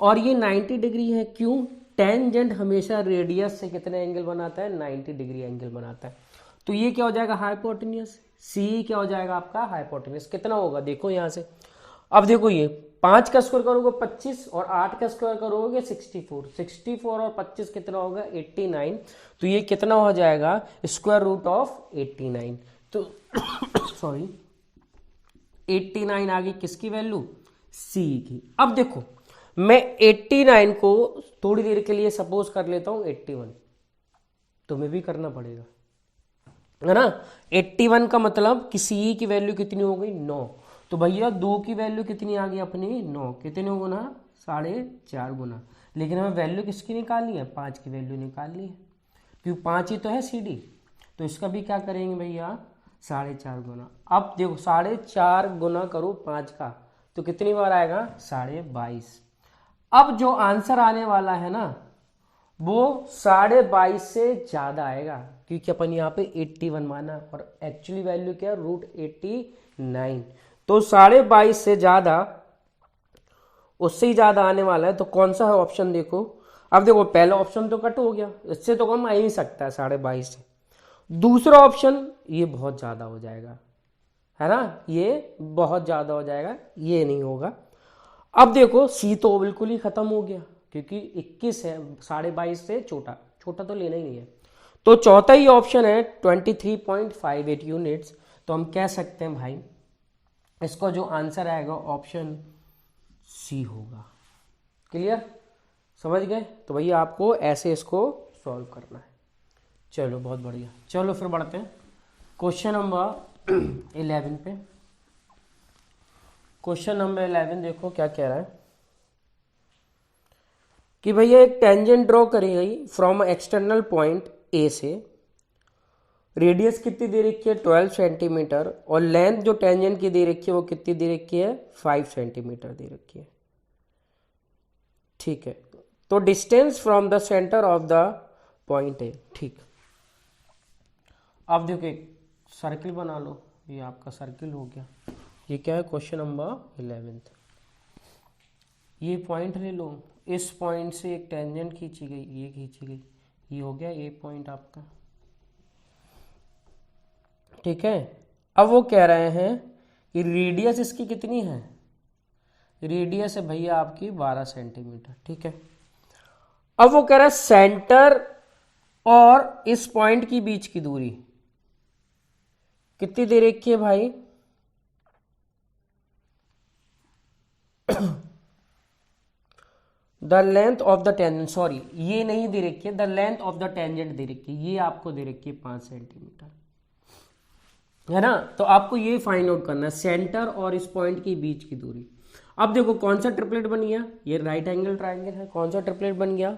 और ये 90 डिग्री है। क्यों, टेंजेंट हमेशा रेडियस से कितने एंगल बनाता है, 90 डिग्री एंगल बनाता है। तो ये क्या हो जाएगा हाइपोटेन्यूस, सी क्या हो जाएगा आपका हाइपोटेन्यूस। कितना होगा देखो यहाँ से, अब देखो ये 5 का स्क्वायर करोगे 25, और 8 का स्क्वायर करोगे 64। 64 और 25 कितना होगा 89। तो ये कितना हो जाएगा स्क्वायर रूट ऑफ 89। तो सॉरी 89 आ गई किसकी वैल्यू, सी की। अब देखो मैं 89 को थोड़ी देर के लिए सपोज कर लेता हूं 81, तुम्हें भी करना पड़ेगा, है ना। 81 का मतलब कि सी की वैल्यू कितनी हो गई 9। तो भैया 2 की वैल्यू कितनी आ गई अपनी 9, कितने गुना 4.5 गुना। लेकिन हमें वैल्यू किसकी निकालनी है, 5 की वैल्यू निकालनी है, क्योंकि 5 ही तो है सी डी। तो इसका भी क्या करेंगे भैया 4.5 गुना। अब देखो 4.5 गुना करो 5 का, तो कितनी बार आएगा 22.5। अब जो आंसर आने वाला है ना वो 22.5 से ज्यादा आएगा, क्योंकि अपन यहाँ पे 81 माना, और एक्चुअली वैल्यू क्या है √89। तो 22.5 से ज्यादा, उससे ही ज्यादा आने वाला है। तो कौन सा है ऑप्शन देखो। अब देखो पहला ऑप्शन तो कट हो गया, इससे तो कम आ ही नहीं सकता है 22.5 से। दूसरा ऑप्शन ये बहुत ज्यादा हो जाएगा, है ना, ये बहुत ज्यादा हो जाएगा, ये नहीं होगा। अब देखो सी तो बिल्कुल ही खत्म हो गया, क्योंकि 21 है, 22.5 से छोटा, छोटा तो लेना ही नहीं है। तो चौथा ही ऑप्शन है 23.58 यूनिट्स। तो हम कह सकते हैं भाई इसको जो आंसर आएगा ऑप्शन सी होगा। क्लियर, समझ गए? तो भैया आपको ऐसे इसको सॉल्व करना है। चलो बहुत बढ़िया, चलो फिर बढ़ते हैं क्वेश्चन नंबर 11 पे। क्वेश्चन नंबर 11 देखो क्या कह रहा है कि भैया एक टेंजेंट ड्रॉ करी गई फ्रॉम एक्सटर्नल पॉइंट ए से, रेडियस कितनी दे रखी है 12 सेंटीमीटर, और लेंथ जो टेंजेंट की दे रखी है वो कितनी दे रखी है 5 सेंटीमीटर दे रखी है। ठीक है, तो distance from the centre of the point है। ठीक, अब देखो एक सर्किल बना लो, ये आपका सर्किल हो गया। ये क्या है क्वेश्चन नंबर 11। ये पॉइंट ले लो, इस पॉइंट से एक टेंजेंट खींची गई, ये खींची गई, ये हो गया ए पॉइंट आपका। ठीक है, अब वो कह रहे हैं कि रेडियस इसकी कितनी है, रेडियस है भैया आपकी 12 सेंटीमीटर। ठीक है, अब वो कह रहा है सेंटर और इस पॉइंट की बीच की दूरी कितनी दे रखी है भाई the length of the tangent, sorry ये नहीं दे रखी है, the length of the tangent दे रखी है, ये आपको दे रखी है 5 सेंटीमीटर, है ना। तो आपको ये फाइंड आउट करना है सेंटर और इस पॉइंट की बीच की दूरी। अब देखो कौन सा ट्रिपलेट बन गया, ये राइट एंगल ट्राइंगल है, कौन सा ट्रिपलेट बन गया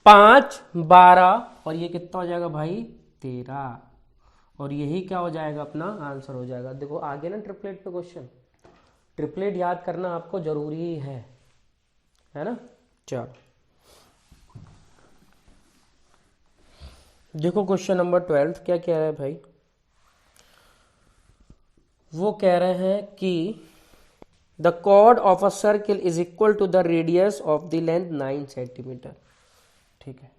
5 12, और ये कितना हो जाएगा भाई 13, और यही क्या हो जाएगा अपना आंसर हो जाएगा। देखो आगे ना ट्रिपलेट पे क्वेश्चन, ट्रिपलेट याद करना आपको जरूरी ही है ना। चलो देखो क्वेश्चन नंबर 12 क्या कह रहा है भाई, वो कह रहे हैं कि the chord of a circle is equal to the radius of the length 9 centimetre. ठीक है,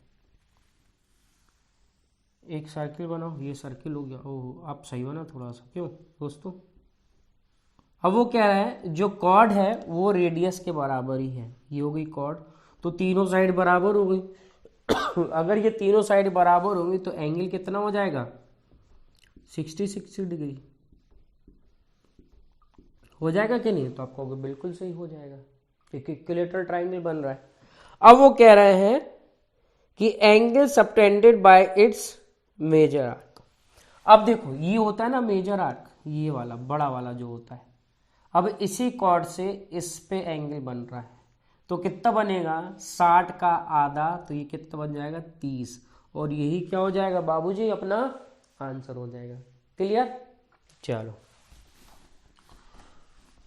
एक सर्किल बनाओ, ये सर्किल हो गया। ओह आप सही बना थोड़ा सा, क्यों दोस्तों। अब वो कह रहा है जो कॉर्ड है वो रेडियस के बराबर ही है, ये हो गई कॉर्ड, तो तीनों साइड बराबर हो गई अगर ये तीनों साइड बराबर होंगी तो एंगल कितना हो जाएगा 60 डिग्री हो जाएगा कि नहीं, तो आपको बिल्कुल सही हो जाएगा, एक इक्विलेटरल ट्राइंगल बन रहा है। अब वो कह रहे हैं कि angle subtended by its major arc. अब देखो ये होता है ना मेजर आर्क, ये वाला बड़ा वाला जो होता है, अब इसी कॉर्ड से इस पे एंगल बन रहा है, तो कितना बनेगा 60 का आधा, तो ये कितना बन जाएगा 30, और यही क्या हो जाएगा बाबूजी अपना आंसर हो जाएगा। क्लियर, चलो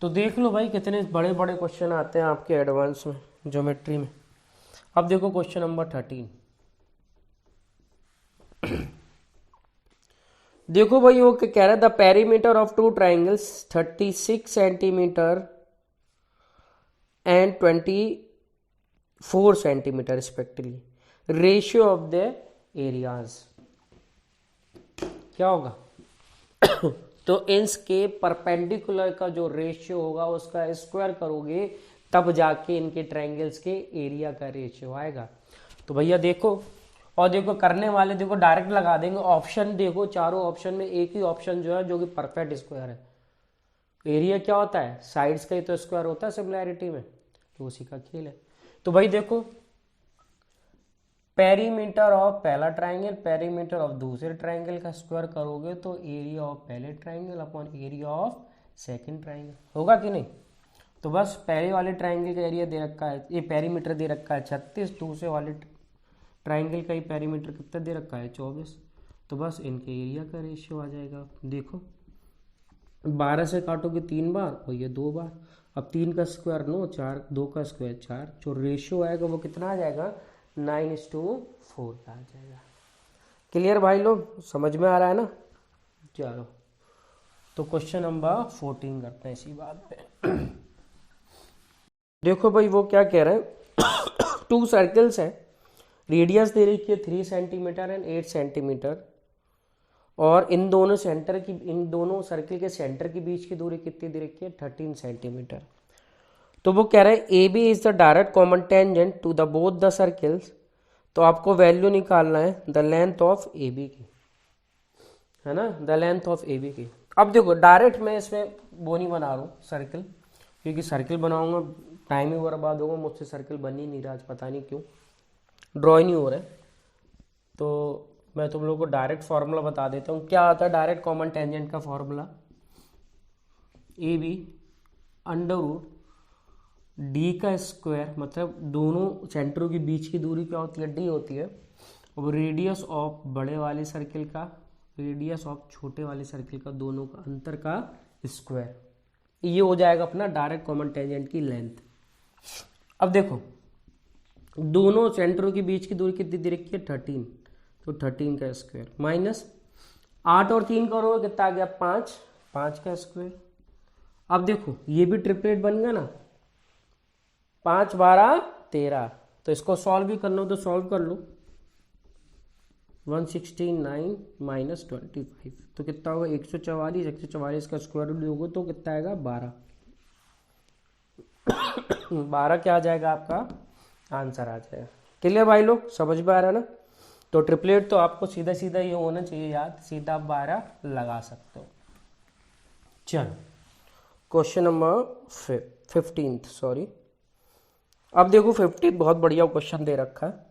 तो देख लो भाई कितने बड़े बड़े क्वेश्चन आते हैं आपके एडवांस में ज्योमेट्री में। अब देखो क्वेश्चन नंबर 13 देखो भाई वो कह रहा है the perimeter of two triangles 36 centimetre and 24 centimetre respectively, ratio of the areas क्या होगा तो इनके परपेंडिकुलर का जो रेशियो होगा उसका स्क्वायर करोगे तब जाके इनके ट्रायंगल्स के एरिया का रेशियो आएगा। तो भैया देखो, और देखो करने वाले देखो डायरेक्ट लगा देंगे ऑप्शन, देखो चारों ऑप्शन में एक ही ऑप्शन जो है जो कि परफेक्ट स्क्वायर है। एरिया क्या होता है साइड्स का ही तो स्क्वायर होता है सिमिलैरिटी में, तो उसी का खेल है। तो भाई देखो पेरीमीटर ऑफ पहला ट्राइंगल पेरीमीटर ऑफ दूसरे ट्राइंगल का स्क्वायर करोगे तो एरिया ऑफ पहले triangle upon area of second triangle होगा कि नहीं। तो बस पहले वाले ट्राइंगल का एरिया दे रखा है, ये पेरीमीटर दे रखा है 36, दूसरे वाले ट्राइंगल का ही पेरीमीटर कितना दे रखा है 24, तो बस इनके एरिया का रेशियो आ जाएगा। देखो 12 से काटोगे 3 बार और ये 2 बार, अब 3 का स्क्वायर 9, 4 2 का स्क्वायर 4, जो रेशियो आएगा वो कितना आ जाएगा 9:4 का आ जाएगा। क्लियर भाई लोग, समझ में आ रहा है ना। चलो तो क्वेश्चन नंबर 14 करते हैं इसी बात पे देखो भाई वो क्या कह रहे हैं 2 सर्कल्स हैं, रेडियस दे रखी है 3 सेंटीमीटर एंड 8 सेंटीमीटर, और इन दोनों सर्कल के सेंटर के बीच की दूरी कितनी दे रखी है 13 सेंटीमीटर। तो वो कह रहे हैं A B is the direct common tangent to the both the circles, तो आपको वैल्यू निकालना है the length of A B की, है ना, the length of A B की। अब देखो डायरेक्ट मैं इसमें वो नहीं बना रहा हूँ सर्कल, क्योंकि सर्किल बनाऊंगा टाइम ही बर्बाद होगा, मुझसे सर्किल बन ही नहीं रहा आज, पता नहीं क्यों, ड्रॉ ही नहीं हो रहा है। तो मैं तुम लोगों को डायरेक्ट फार्मूला बता देता हूँ। क्या आता है डायरेक्ट कॉमन टेंजेंट का formula? A B under root D का स्क्वायर, मतलब दोनों सेंटरों के बीच की दूरी क्या होती है? डी होती है। और रेडियस ऑफ बड़े वाले सर्किल का, रेडियस ऑफ छोटे वाले सर्किल का, दोनों का अंतर का स्क्वायर, ये हो जाएगा अपना डायरेक्ट कॉमन टेंजेंट की लेंथ। अब देखो दोनों सेंटरों के बीच की दूरी कितनी दे रखी है? 13, तो 13 का स्क्वायर माइनस 8 और 3 करोगे कितना आ गया? 5, 5 का स्क्वायर। अब देखो ये भी ट्रिपलेट बन गया ना, 5 12 13, तो इसको सॉल्व भी करना हो तो सॉल्व कर लो। 169 माइनस 25 तो कितना होगा? 144। 144 का स्क्वायर रूट दोगे तो कितना आएगा? 12। 12 क्या आ जाएगा आपका? आंसर आ जाएगा। क्लियर भाई लोग, समझ में आ रहा है ना? तो ट्रिपलेट तो आपको सीधा सीधा ये होना चाहिए याद, सीधा आप 12 लगा सकते हो। चलो क्वेश्चन नंबर 15, सॉरी। अब देखो 15 बहुत बढ़िया क्वेश्चन दे रखा है।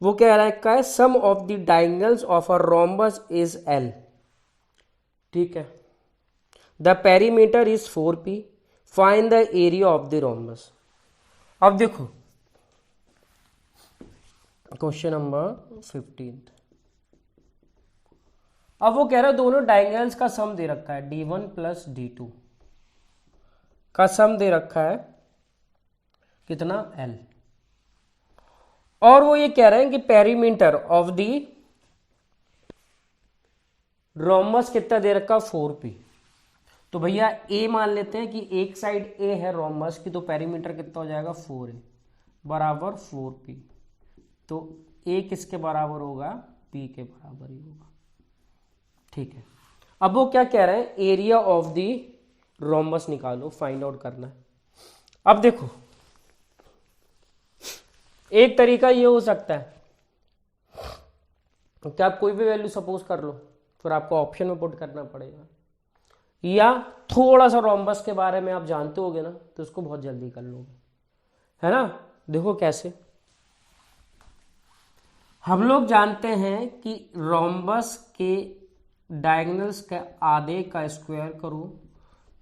वो कह रहा है sum of the diagonals of a rhombus is L. ठीक है, the perimeter is 4p, find the area of the rhombus. अब देखो क्वेश्चन नंबर 15, अब वो कह रहा है दोनों डायगोनल्स का सम दे रखा है, d1 प्लस d2 का सम दे रखा है कितना? l। और वो ये कह रहे हैं कि पेरीमीटर ऑफ दी रोम्बस कितना दे रखा? 4p। तो भैया a मान लेते हैं कि एक साइड a है रोम्बस की, तो पेरीमीटर कितना हो जाएगा? 4a बराबर 4p। तो a किसके बराबर होगा? p के बराबर ही होगा। ठीक है, अब वो क्या कह रहे हैं? एरिया ऑफ दी रोम्बस निकालो, फाइंड आउट करना है। अब देखो एक तरीका ये हो सकता है कि आप कोई भी वैल्यू सपोज कर लो, फिर आपको ऑप्शन में पुट करना पड़ेगा, या थोड़ा सा रोम्बस के बारे में आप जानते होगे ना, तो उसको बहुत जल्दी कर लोगे, है ना? देखो कैसे। हम लोग जानते हैं कि रोम्बस के डायगोनल्स का आधे का स्क्वायर करो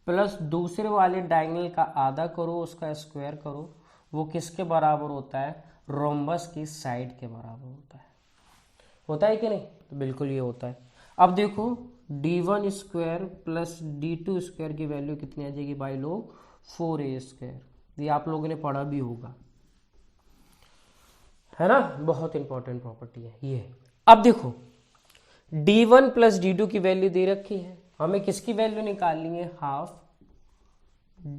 प्लस दूसरे वाले डायगोनल का आधा करो उसका स्क्वायर करो, वो किसके बराबर होता है? रोम्बस की साइड के बराबर होता है कि नहीं? तो बिल्कुल ये होता है। अब देखो d1 square plus d2 square की वैल्यू कितनी आ जाएगी भाई लोग? 4a square. ये आप लोगों ने पढ़ा भी होगा, है ना? बहुत इंपॉर्टेंट प्रॉपर्टी है ये। अब देखो d1 प्लस d2 की वैल्यू दे रखी है, हमें किसकी वैल्यू निकालनी है? हाफ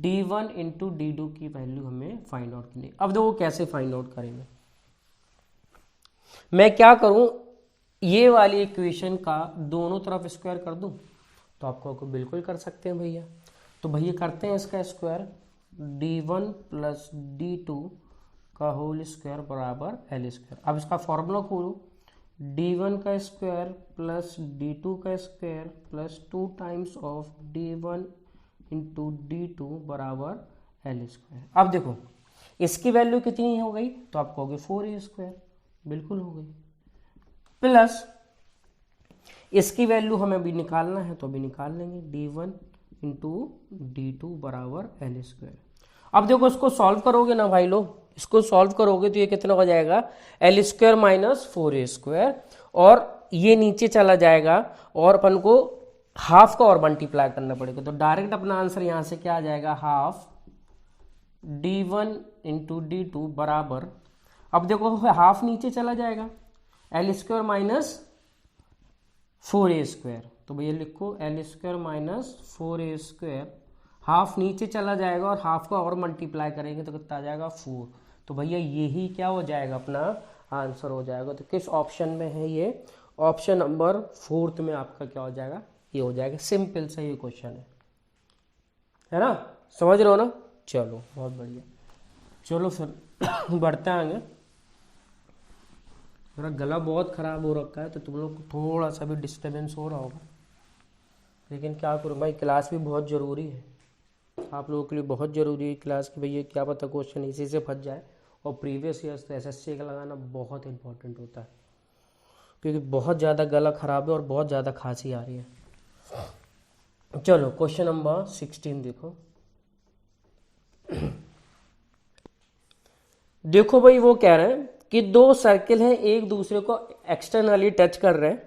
d1 इंटू d2 की वैल्यू हमें फाइंड आउट करनी है। अब देखो कैसे फाइंड आउट करेंगे। मैं क्या करूं, ये वाली इक्वेशन का दोनों तरफ स्क्वायर कर दूं, तो आपको बिल्कुल कर सकते हैं भैया। तो भैया करते हैं इसका स्क्वायर, d1 प्लस d2 का होल स्क्वायर बराबर l स्क्वायर। अब इसका फॉर्मूला खोलो, d1 का स्क्वायर प्लस d2 का square plus 2 times of d1 into d2 बराबर l स्क्वायर। अब देखो इसकी वैल्यू कितनी हो गई? तो आप कहोगे 4a स्क्वायर, बिल्कुल हो गई, प्लस इसकी वैल्यू हमें अभी निकालना है तो अभी निकाल लेंगे, d1 इंटू d2 बराबर l स्क्वायर। अब देखो इसको सॉल्व करोगे ना भाई लोग, इसको सॉल्व करोगे तो ये कितना हो जाएगा? l square minus 4a square, और ये नीचे चला जाएगा और अपन को हाफ का और मल्टीप्लाई करना पड़ेगा। तो डायरेक्ट अपना आंसर यहां से क्या आ जाएगा? हाफ d1 इंटू d2 बराबर, अब देखो हाफ नीचे चला जाएगा, l square minus 4a square. तो भैया लिखो l square minus 4a square, half नीचे चला जाएगा और हाफ का और मल्टीप्लाई करेंगे तो कितना आ जाएगा? 4। तो भैया यही क्या हो जाएगा? अपना आंसर हो जाएगा। तो किस ऑप्शन में है ये? ऑप्शन नंबर 4 में आपका क्या हो जाएगा? ये हो जाएगा। सिंपल सा ये क्वेश्चन है ना? समझ रहे हो ना? चलो बहुत बढ़िया। चलो फिर बढ़ते आएंगे। मेरा गला बहुत ख़राब हो रखा है तो तुम लोग को थोड़ा सा भी डिस्टर्बेंस हो रहा होगा, लेकिन क्या करूँ भाई, क्लास भी बहुत ज़रूरी है। आप लोगों के लिए बहुत ज़रूरी है क्लास की, भैया क्या पता क्वेश्चन इसी से फंस जाए। और प्रीवियस ईयर्स तो एसएससी का लगाना बहुत इंपॉर्टेंट होता है, क्योंकि बहुत ज़्यादा गला खराब है और बहुत ज़्यादा खांसी आ रही है। चलो क्वेश्चन नंबर 16 देखो। देखो भाई वो कह रहे हैं कि दो सर्किल हैं, एक दूसरे को एक्सटर्नली टच कर रहे हैं।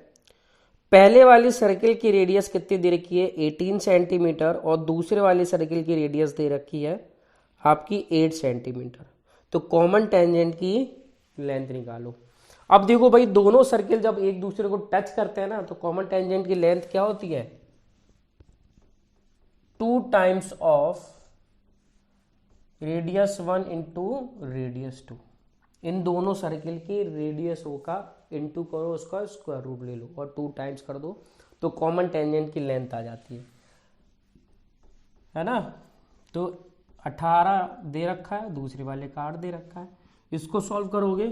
पहले वाली सर्किल की रेडियस कितनी दे रखी है 18 सेंटीमीटर, और दूसरे वाली सर्किल की रेडियस दे रखी है आपकी 8 सेंटीमीटर। तो कॉमन टेंजेंट की लेंथ निकालो। अब देखो भाई दोनों सर्किल जब एक दूसरे को टच करते हैं ना, तो कॉमन टेंजेंट की लेंथ क्या होती है 2 times of radius 1 into radius 2। इन दोनों सर्किल की रेडियस ओ का इंटू करो, उसका स्क्वायर रूट ले लो और 2 टाइम्स कर दो, तो कॉमन टेंजेंट की लेंथ आ जाती है ना। तो 18 दे रखा है, दूसरे वाले का 8 दे रखा है। इसको सॉल्व करोगे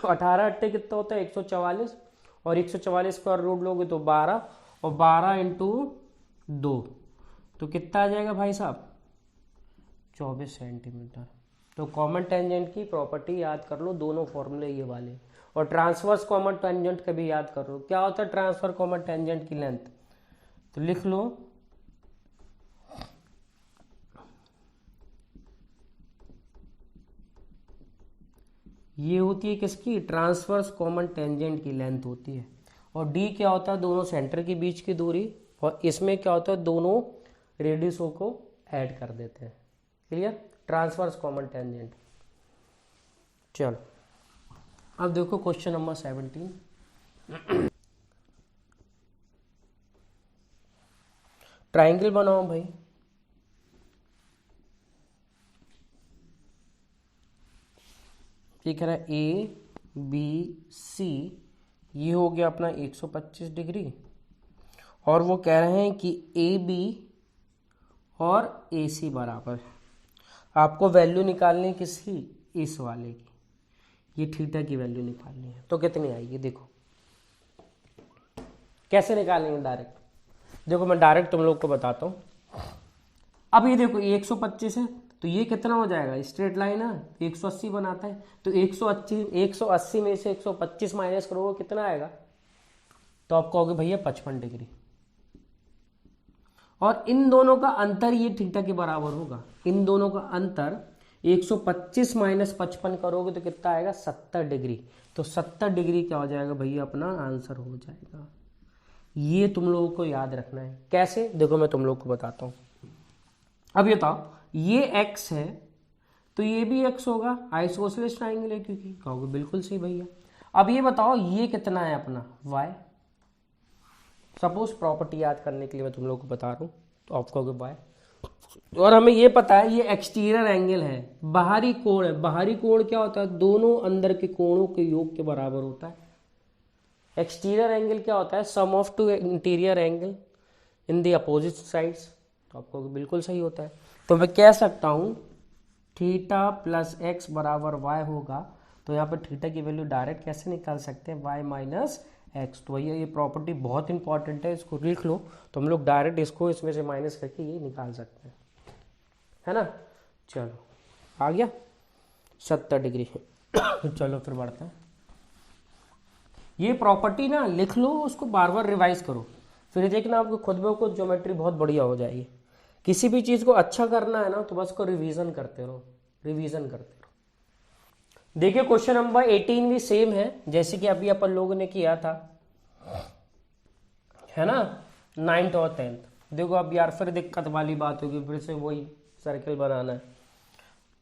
18 अट्टे कितना होता है 144, और 144 स्क्वायर रूट लोगे तो 12, और 12 इंटू 2 तो कितना आ जाएगा भाई साहब 24 सेंटीमीटर। तो कॉमन टेंजेंट की प्रॉपर्टी याद कर लो, दोनों फॉर्मूले ये वाले। और ट्रांसवर्स कॉमन टेंजेंट का भी याद कर लो, क्या होता है ट्रांसफर कॉमन टेंजेंट की लेंथ, तो लिख लो ये होती है किसकी ट्रांसवर्स कॉमन टेंजेंट की लेंथ होती है। और डी क्या होता है दोनों सेंटर के बीच की दूरी, और इसमें क्या होता है दोनों रेडियसों को ऐड कर देते हैं। Clear, transverse common tangent. चलो अब देखो क्वेश्चन नंबर 17। ट्राइंगल बनाओ भाई। ये कह रहा है ए बी सी, ये हो गया अपना 125 डिग्री, और वो कह रहे हैं कि ए बी और ए सी बराबर। आपको वैल्यू निकालनी है किसकी इस वाले की, ये थीटा की वैल्यू निकालनी है। तो कितनी आएगी देखो, कैसे निकालेंगे डायरेक्ट। देखो मैं डायरेक्ट तुम लोग को बताता हूँ। अब ये देखो ये 125 है, तो ये कितना हो जाएगा स्ट्रेट लाइन है 180 बनाता है, तो 180 में से 125 माइनस करोगे कितना आएगा, तो आप कहोगे भैया 55 डिग्री। और इन दोनों का अंतर ये थीटा के बराबर होगा। इन दोनों का अंतर 125 माइनस 55 करोगे तो कितना आएगा 70 डिग्री। तो 70 डिग्री क्या हो जाएगा भैया अपना आंसर हो जाएगा। ये तुम लोगों को याद रखना है। कैसे, देखो मैं तुम लोग को बताता हूं। अब ये बताओ ये x है तो ये भी x होगा, आइसोसेलेस ट्राइंगल है क्योंकि, कहोगे बिल्कुल सही भैया। अब ये बताओ ये कितना है अपना y। सपोज प्रॉपर्टी याद करने के लिए मैं तुम लोग को बता रहा हूँ, तो आप कहोगे y। और हमें ये पता है ये एक्सटीरियर एंगल है, बाहरी कोण है। बाहरी कोण क्या होता है दोनों अंदर के कोणों के योग के बराबर होता है। एक्सटीरियर एंगल क्या होता है sum of two interior angle in the opposite sides. तो आपको बिल्कुल सही होता है। तो मैं कह सकता हूँ थीटा प्लस एक्स बराबर वाई होगा। तो यहाँ पर थीटा की वैल्यू डायरेक्ट कैसे निकाल सकते हैं वाई माइनस एक्स। तो भैया ये प्रॉपर्टी बहुत इंपॉर्टेंट है, इसको लिख लो। तो हम लोग डायरेक्ट इसको इसमें से माइनस करके ये निकाल सकते हैं, है ना। चलो आ गया 70 डिग्री। चलो फिर बढ़ते हैं। ये प्रॉपर्टी ना लिख लो, उसको बार बार रिवाइज करो, फिर देखना आपको खुद ब खुद ज्योमेट्री बहुत बढ़िया हो जाएगी। किसी भी चीज़ को अच्छा करना है ना तो बस को रिवीजन करते रहो, रिवीजन करते रहो। देखिए क्वेश्चन नंबर 18 भी सेम है जैसे कि अभी अपन लोगों ने किया था, है ना 9th और 10th। देखो अब यार फिर दिक्कत वाली बात होगी, फिर से वही सर्कल बनाना है।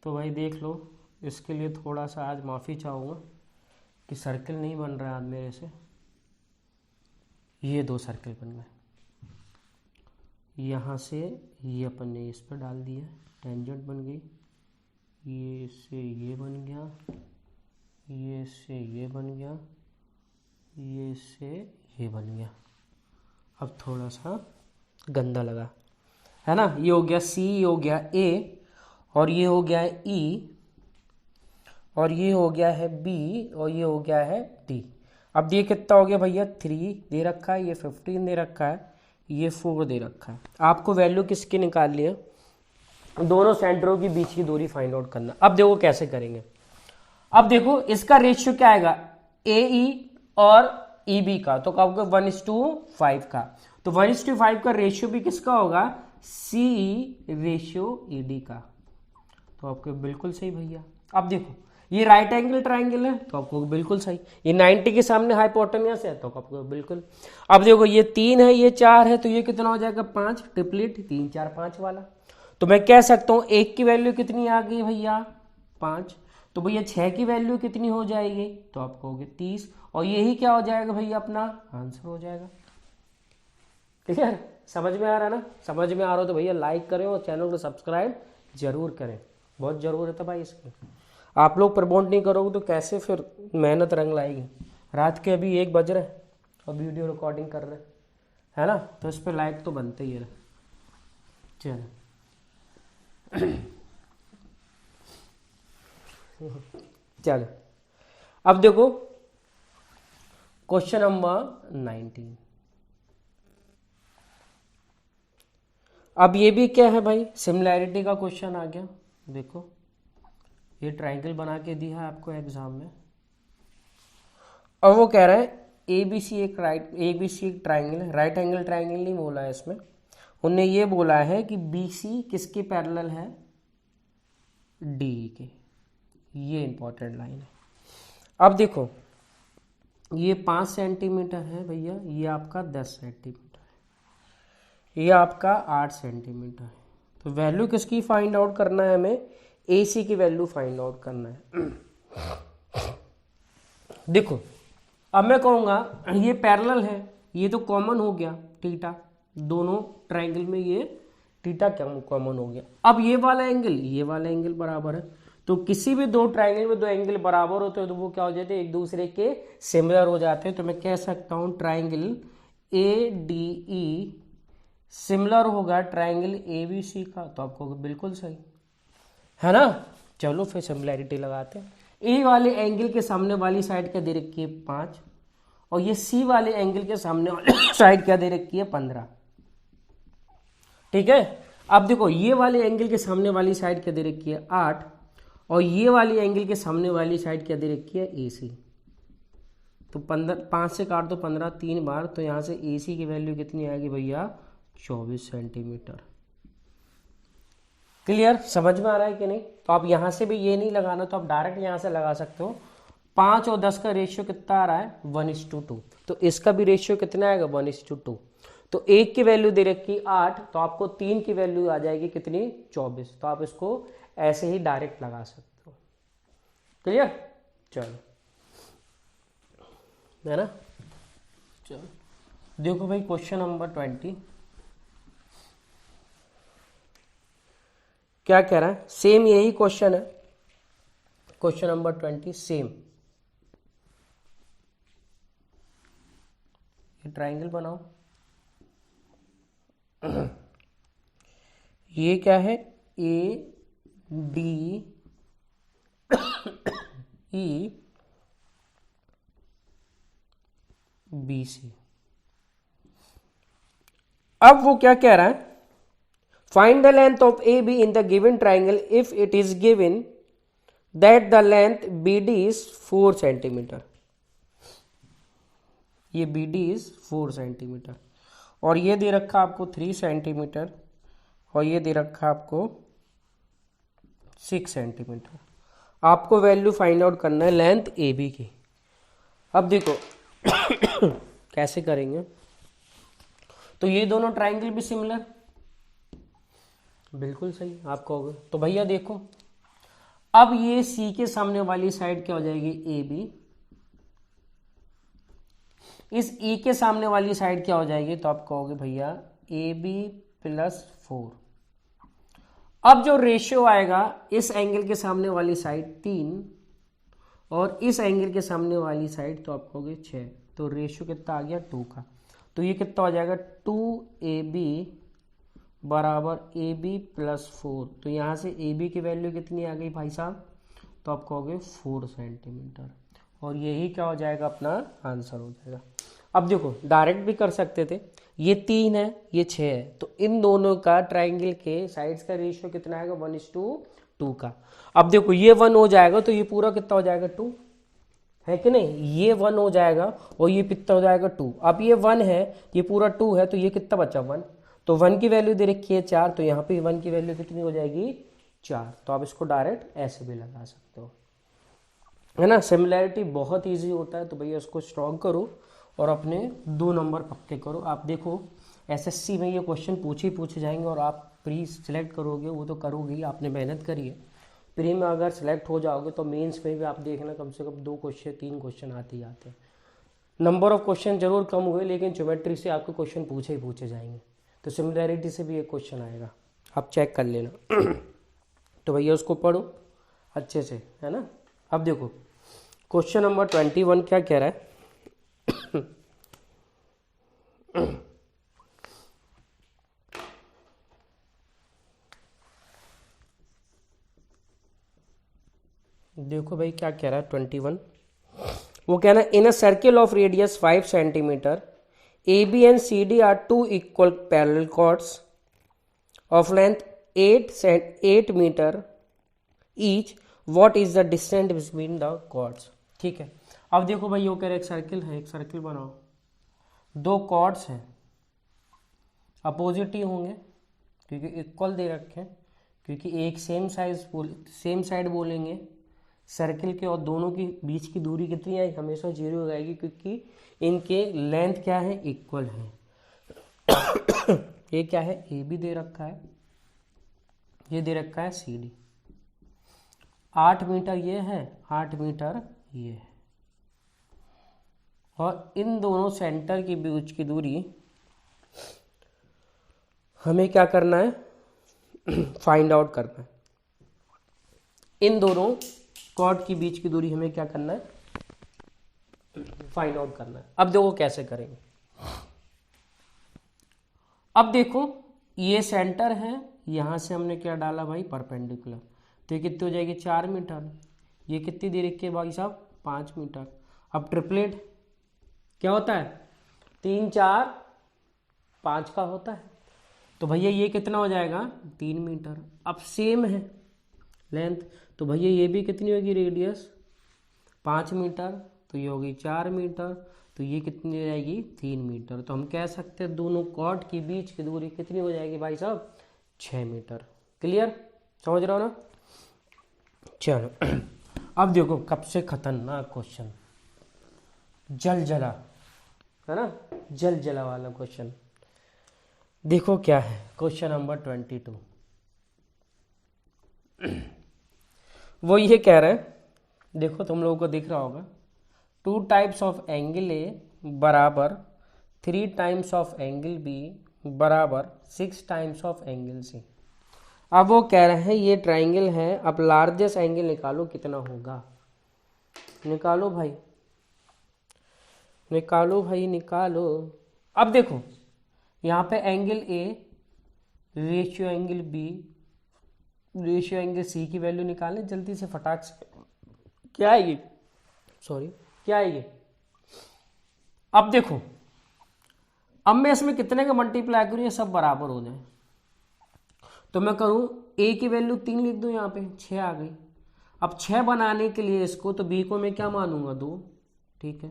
तो भाई देख लो, इसके लिए थोड़ा सा आज माफ़ी चाहूँगा कि सर्कल नहीं बन रहा है आज मेरे से। ये 2 सर्कल बन गए, यहाँ से ये अपन ने इस पर डाल दिया, टेंजेंट बन गई, ये से ये बन गया, ये से ये बन गया, ये से ये बन गया। अब थोड़ा सा गंदा लगा, है ना। ये हो गया सी, ये हो गया ए, और ये हो गया है ई, और ये हो गया है बी, और ये हो गया है डी। अब ये कितना हो गया भैया 3 दे रखा है, ये 15 दे रखा है, ये 4 दे रखा है। आपको वैल्यू किसकी निकालनी है, दोनों सेंटरों के बीच की दूरी फाइंड आउट करना। अब देखो कैसे करेंगे। अब देखो इसका रेशियो क्या आएगा, AE और EB का, तो कब 1:5 का, तो 1:5 का रेशियो भी किसका होगा, CE रेशियो ED का। तो आपको बिल्कुल सही भैया। अब देखो ये राइट एंगल ट्राइंगल है तो आपको बिल्कुल सही, ये 90 के सामने हाइपोटेन्यूस है तो आपको बिल्कुल। अब देखो ये 3 है ये 4 है, तो ये कितना हो जाएगा 5, ट्रिपलेट 3 4 5 वाला। तो मैं कह सकता हूँ 1 की वैल्यू कितनी आ गई भैया 5, तो भैया 6 की वैल्यू कितनी हो जाएगी, तो आप कहोगे 30, और यही क्या हो जाएगा भैया अपना आंसर हो जाएगा। क्लियर, समझ में आ रहा ना, समझ में आ रहा हो तो भैया लाइक करें और चैनल को सब्सक्राइब जरूर करें, बहुत जरूरत है भाई इसकी। आप लोग प्रमोट नहीं करोगे तो कैसे फिर मेहनत रंग लाएगी। रात के अभी 1 बज रहे और वीडियो रिकॉर्डिंग कर रहे है ना, तो इस पर लाइक तो बनते ही है। चलो चलो अब देखो क्वेश्चन नंबर 19। अब ये भी क्या है भाई, सिमिलैरिटी का क्वेश्चन आ गया। देखो ये ट्राइंगल बना के दिया है आपको एग्जाम में, और वो कह रहा है ABC एक ट्राइंगल है, राइट एंगल ट्राइंगल नहीं बोला है इसमें, उन्हें ये बोला है कि BC किसके पैरेलल है, DE के। ये इंपॉर्टेंट लाइन है। अब देखो ये 5 सेंटीमीटर है भैया, ये आपका 10 सेंटीमीटर है, ये आपका 8 सेंटीमीटर है। तो वैल्यू किसकी फाइंड आउट करना है हमें, AC की वैल्यू फाइंड आउट करना है। देखो अब मैं कहूँगा ये पैरेलल है, ये तो कॉमन हो गया थीटा, दोनों ट्राइंगल में ये थीटा क्या कॉमन हो गया। अब ये वाला एंगल बराबर है, तो किसी भी दो ट्राइंगल में दो एंगल बराबर होते हैं तो वो क्या हो जाते हैं, एक दूसरे के सिमिलर हो जाते हैं। तो मैं कह सकता हूँ ट्राइंगल ADE सिमिलर होगा ट्राइंगल ABC का, तो आपको बिल्कुल सही है ना। चलो फिर सिमिलैरिटी लगाते हैं। ए वाले एंगल के सामने वाली साइड क्या दे रखी है 5, और ये C वाले एंगल के सामने वाली साइड क्या दे रखी है 15। ठीक है, अब देखो ये वाले एंगल के सामने वाली साइड क्या दे रखी है 8, और ये वाली एंगल के सामने वाली साइड क्या दे रखी है AC। तो 5 से काट दो 15 3 बार, तो यहाँ से AC की वैल्यू कितनी आएगी भैया 24 सेंटीमीटर। क्लियर, समझ में आ रहा है कि नहीं। तो आप यहाँ से भी ये नहीं लगाना, तो आप डायरेक्ट यहाँ से लगा सकते हो। 5 और 10 का रेशियो कितना आ रहा है 1:2, तो इसका भी रेशियो कितना आएगा 1:2। तो 1 की वैल्यू दे रखी 8, तो आपको 3 की वैल्यू आ जाएगी कितनी 24, तो आप इसको ऐसे ही डायरेक्ट लगा सकते हो। क्लियर, चलो है ना। चलो देखो भाई क्वेश्चन नंबर 20 क्या कह रहा है, सेम यही क्वेश्चन है, क्वेश्चन नंबर 20 सेम। ये ट्राइंगल बनाओ, ये क्या है ADE BC। अब वो क्या कह रहा है, find the length of AB in the given triangle if it is given that the length BD is 4 centimetre. ये BD is 4 सेंटीमीटर, और ये दे रखा आपको 3 सेंटीमीटर, और ये दे रखा आपको 6 सेंटीमीटर। आपको वैल्यू फाइंड आउट करना है लेंथ AB की। अब देखो कैसे करेंगे, तो ये दोनों ट्राइंगल भी सिमिलर, बिल्कुल सही आप कहोगे। तो भैया देखो अब ये C के सामने वाली साइड क्या हो जाएगी AB, इस E के सामने वाली साइड क्या हो जाएगी, तो आप कहोगे भैया AB + 4। अब जो रेशियो आएगा इस एंगल के सामने वाली साइड 3 और इस एंगल के सामने वाली साइड, तो आप कहोगे 6, तो रेशियो कितना आ गया 2 का। तो ये कितना हो जाएगा 2AB बराबर AB + 4। तो यहाँ से AB की वैल्यू कितनी आ गई भाई साहब, तो आप कहोगे 4 सेंटीमीटर, और यही क्या हो जाएगा अपना आंसर हो जाएगा। अब देखो डायरेक्ट भी कर सकते थे, ये 3 है ये 6 है, तो इन दोनों का ट्राइंगल के साइड्स का रेशियो कितना आएगा 1:2 का। अब देखो ये 1 हो जाएगा तो ये पूरा कितना हो जाएगा 2, है कि नहीं, ये 1 हो जाएगा और ये कितना हो जाएगा 2। अब ये 1 है ये पूरा 2 है, तो ये कितना बचा 1, तो 1 की वैल्यू दे रखी है 4, तो यहाँ पे 1 की वैल्यू कितनी हो जाएगी 4। तो आप इसको डायरेक्ट ऐसे भी लगा सकते हो, है ना। सिमिलैरिटी बहुत ईजी होता है, तो भैया इसको स्ट्रॉन्ग करो और अपने 2 नंबर पक्के करो। आप देखो एसएससी में ये क्वेश्चन पूछे जाएंगे और आप प्री सिलेक्ट करोगे, वो तो करोगे ही, आपने मेहनत करी है। प्री में अगर सिलेक्ट हो जाओगे तो मेंस में भी आप देखना कम से कम 2 क्वेश्चन 3 क्वेश्चन आते ही आते हैं। नंबर ऑफ क्वेश्चन जरूर कम हुए, लेकिन ज्योमेट्री से आपके क्वेश्चन पूछे जाएंगे, तो सिमिलैरिटी से भी एक क्वेश्चन आएगा, आप चेक कर लेना। तो भैया उसको पढ़ो अच्छे से, है ना। अब देखो क्वेश्चन नंबर 21 क्या कह रहा है। देखो भाई क्या कह रहा है 21, वो कहना है in a circle of radius 5 centimetre A B and C D are 2 equal parallel chords of length 8 metre each, what is the distance between the chords. ठीक है, अब देखो भाई वो कह रहे एक सर्किल है, एक सर्किल बनाओ, 2 कॉर्ड्स हैं, अपोजिट ही होंगे क्योंकि इक्वल दे रखे हैं, क्योंकि एक सेम साइड बोलेंगे सर्किल के, और दोनों के बीच की दूरी कितनी है हमेशा 0 हो जाएगी, क्योंकि इनके लेंथ क्या है इक्वल है। ये क्या है ए बी दे रखा है, ये दे रखा है सी डी, 8 मीटर ये है 8 मीटर ये है, और इन दोनों सेंटर के बीच की दूरी हमें क्या करना है फाइंड आउट करना है। इन दोनों कॉर्ड के बीच की दूरी हमें क्या करना है फाइंड आउट करना है। अब देखो कैसे करेंगे। अब देखो ये सेंटर है, यहां से हमने क्या डाला भाई परपेंडिकुलर, तो ये कितनी हो जाएगी 4 मीटर, ये कितनी दे रखी है भाई साहब 5 मीटर। अब ट्रिपलेट क्या होता है 3 4 5 का होता है, तो भैया ये कितना हो जाएगा 3 मीटर। अब सेम है लेंथ, तो भैया ये भी कितनी होगी रेडियस 5 मीटर, तो ये होगी 4 मीटर, तो ये कितनी हो जाएगी 3 मीटर। तो हम कह सकते हैं दोनों कॉर्ड के बीच की दूरी कितनी हो जाएगी भाई साहब 6 मीटर। क्लियर, समझ रहे हो ना। चलो अब देखो कब से खतरनाक क्वेश्चन, जल जला, है ना, जल जला वाला क्वेश्चन। देखो क्या है क्वेश्चन नंबर 22, वो ये कह रहे हैं, देखो तुम लोगों को दिख रहा होगा 2 टाइप्स ऑफ एंगल ए बराबर 3 टाइम्स ऑफ एंगल बी बराबर 6 टाइम्स ऑफ एंगल सी। अब वो कह रहे हैं ये ट्राइंगल है, अब लार्जेस्ट एंगल निकालो कितना होगा। निकालो भाई निकालो भाई निकालो। अब देखो यहाँ पे angle A ratio angle B ratio angle C की वैल्यू निकालें जल्दी से फटाक से। क्या आएगी, सॉरी क्या आएगी। अब देखो अब मैं इसमें कितने का मल्टीप्लाई करूँ ये सब बराबर हो जाए, तो मैं करूँ ए की वैल्यू 3 लिख दूँ, यहाँ पे 6 आ गई। अब 6 बनाने के लिए इसको, तो बी को मैं क्या मानूंगा 2, ठीक है।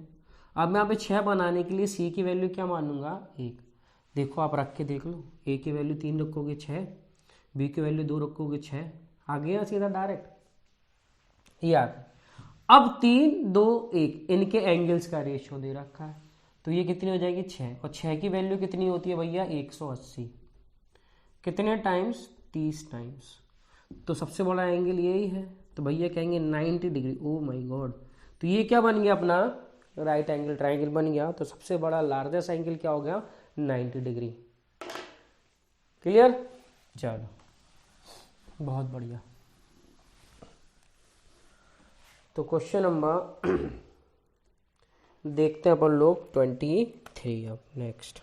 अब मैं यहाँ पे 6 बनाने के लिए सी की वैल्यू क्या मानूंगा 1। देखो आप रख के देख लो, ए की वैल्यू 3 रखोगे 6, बी की वैल्यू 2 रखोगे 6, आ गया सीधा डायरेक्ट ये आ गया। अब 3 2 1 इनके एंगल्स का रेशियो दे रखा है, तो ये कितनी हो जाएगी 6, और 6 की वैल्यू कितनी होती है भैया 180, कितने टाइम्स 30 टाइम्स, तो सबसे बड़ा एंगल यही है, तो भैया कहेंगे 90 डिग्री। ओ माय गॉड, तो ये क्या बन गया अपना राइट एंगल ट्राइंगल बन गया। तो सबसे बड़ा लार्जेस्ट एंगल क्या हो गया 90 डिग्री। क्लियर, चलो बहुत बढ़िया। तो क्वेश्चन नंबर देखते हैं अपन लोग 23। अब नेक्स्ट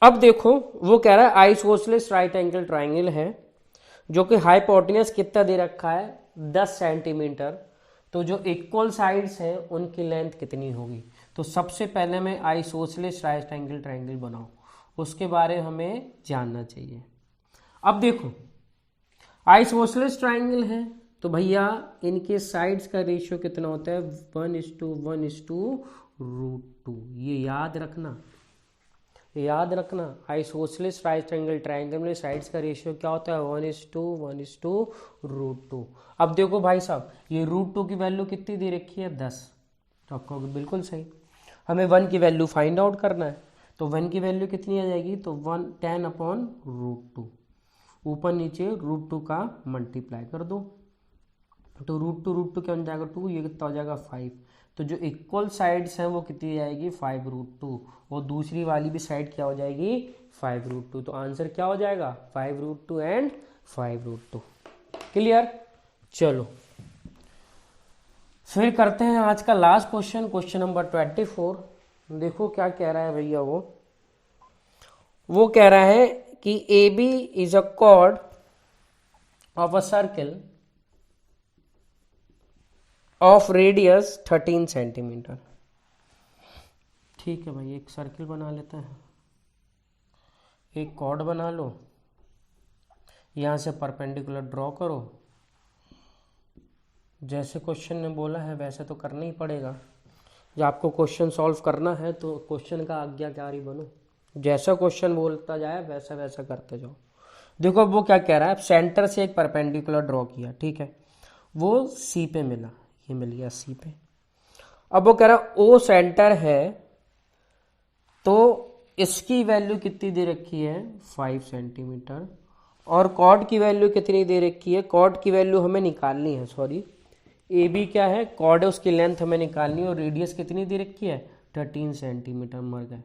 अब देखो वो कह रहा है आइसोसेलेस राइट एंगल ट्राइंगल है, जो कि हाइपोटेन्यूज कितना दे रखा है 10 सेंटीमीटर, तो जो इक्वल साइड्स हैं उनकी लेंथ कितनी होगी। तो सबसे पहले मैं आइसोसेलेस राइट एंगल ट्रायंगल बनाऊं, उसके बारे में हमें जानना चाहिए। अब देखो आइसोसेलेस ट्रायंगल है तो भैया इनके साइड्स का रेशियो कितना होता है 1:1:√2। ये याद रखना आइसोसेलेस राइट एंगल ट्रायंगल में साइड्स का रेशियो क्या होता है 1:1:√2। अब देखो भाई साहब ये √2 की वैल्यू कितनी दे रखी है 10, रखोगे बिल्कुल सही। हमें 1 की वैल्यू फाइंड आउट करना है, तो 1 की वैल्यू कितनी आ जाएगी, तो 10/√2, ऊपर नीचे √2 का मल्टीप्लाई कर दो, तो √2 क्या बन जाएगा 2, ये कितना हो जाएगा 5। तो जो इक्वल साइड्स हैं वो कितनी जाएगी 5√2, और दूसरी वाली भी साइड क्या हो जाएगी 5√2। तो आंसर क्या हो जाएगा 5√2 एंड 5√2। क्लियर। चलो फिर करते हैं आज का लास्ट क्वेश्चन, क्वेश्चन नंबर 24। देखो क्या कह रहा है भैया, वो कह रहा है कि AB is a cord of a circle of radius 13 centimetre. ठीक है भाई, एक सर्किल बना लेते हैं, एक कॉर्ड बना लो, यहां से परपेंडिकुलर ड्रॉ करो। जैसे क्वेश्चन ने बोला है वैसे तो करना ही पड़ेगा, जब आपको क्वेश्चन सॉल्व करना है तो क्वेश्चन का आज्ञाकारी बनो, जैसा क्वेश्चन बोलता जाए वैसा वैसा करते जाओ। देखो अब वो क्या कह रहा है, सेंटर से एक परपेंडिकुलर ड्रॉ किया, ठीक है, वो सी पे मिला, ये मिल गया सी पे। अब वो कह रहा ओ सेंटर है, तो इसकी वैल्यू कितनी दे रखी है 5 सेंटीमीटर, और कॉर्ड की वैल्यू कितनी दे रखी है, कॉर्ड की वैल्यू हमें निकालनी है, सॉरी ए बी क्या है कॉर्ड है, उसकी लेंथ हमें निकालनी है, और रेडियस कितनी दे रखी है 13 सेंटीमीटर। मर गए,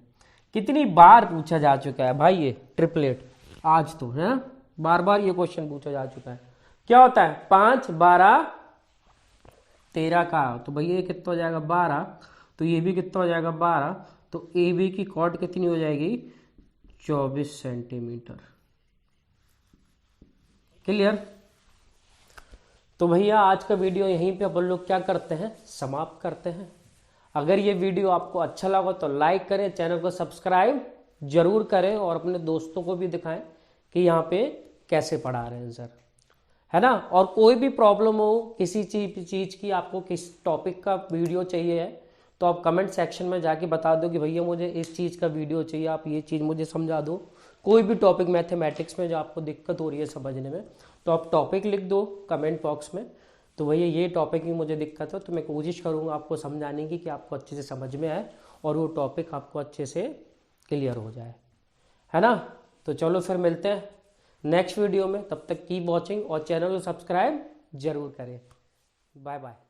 कितनी बार पूछा जा चुका है भाई ये ट्रिपलेट, आज तो है बार बार ये क्वेश्चन पूछा जा चुका है। क्या होता है 5 12 13 का, तो भैया ये कितना हो जाएगा 12, तो ये भी कितना हो जाएगा 12, तो ए बी की कॉर्ड कितनी हो जाएगी 24 सेंटीमीटर। क्लियर। तो भैया आज का वीडियो यहीं पे अपन लोग क्या करते हैं समाप्त करते हैं। अगर ये वीडियो आपको अच्छा लगा तो लाइक करें, चैनल को सब्सक्राइब जरूर करें, और अपने दोस्तों को भी दिखाएं कि यहाँ पे कैसे पढ़ा रहे हैं सर, है ना। और कोई भी प्रॉब्लम हो किसी चीज की, आपको किस टॉपिक का वीडियो चाहिए है, तो आप कमेंट सेक्शन में जाके बता दो कि भैया मुझे इस चीज़ का वीडियो चाहिए, आप ये चीज़ मुझे समझा दो। कोई भी टॉपिक मैथमेटिक्स में जो आपको दिक्कत हो रही है समझने में, तो आप टॉपिक लिख दो कमेंट बॉक्स में, तो भैया ये टॉपिक में मुझे दिक्कत है, तो मैं कोशिश करूँगा आपको समझाने की कि आपको अच्छे से समझ में आए और वो टॉपिक आपको अच्छे से क्लियर हो जाए, है ना। तो चलो फिर मिलते हैं नेक्स्ट वीडियो में, तब तक कीप वॉचिंग और चैनल को सब्सक्राइब जरूर करें। Bye bye.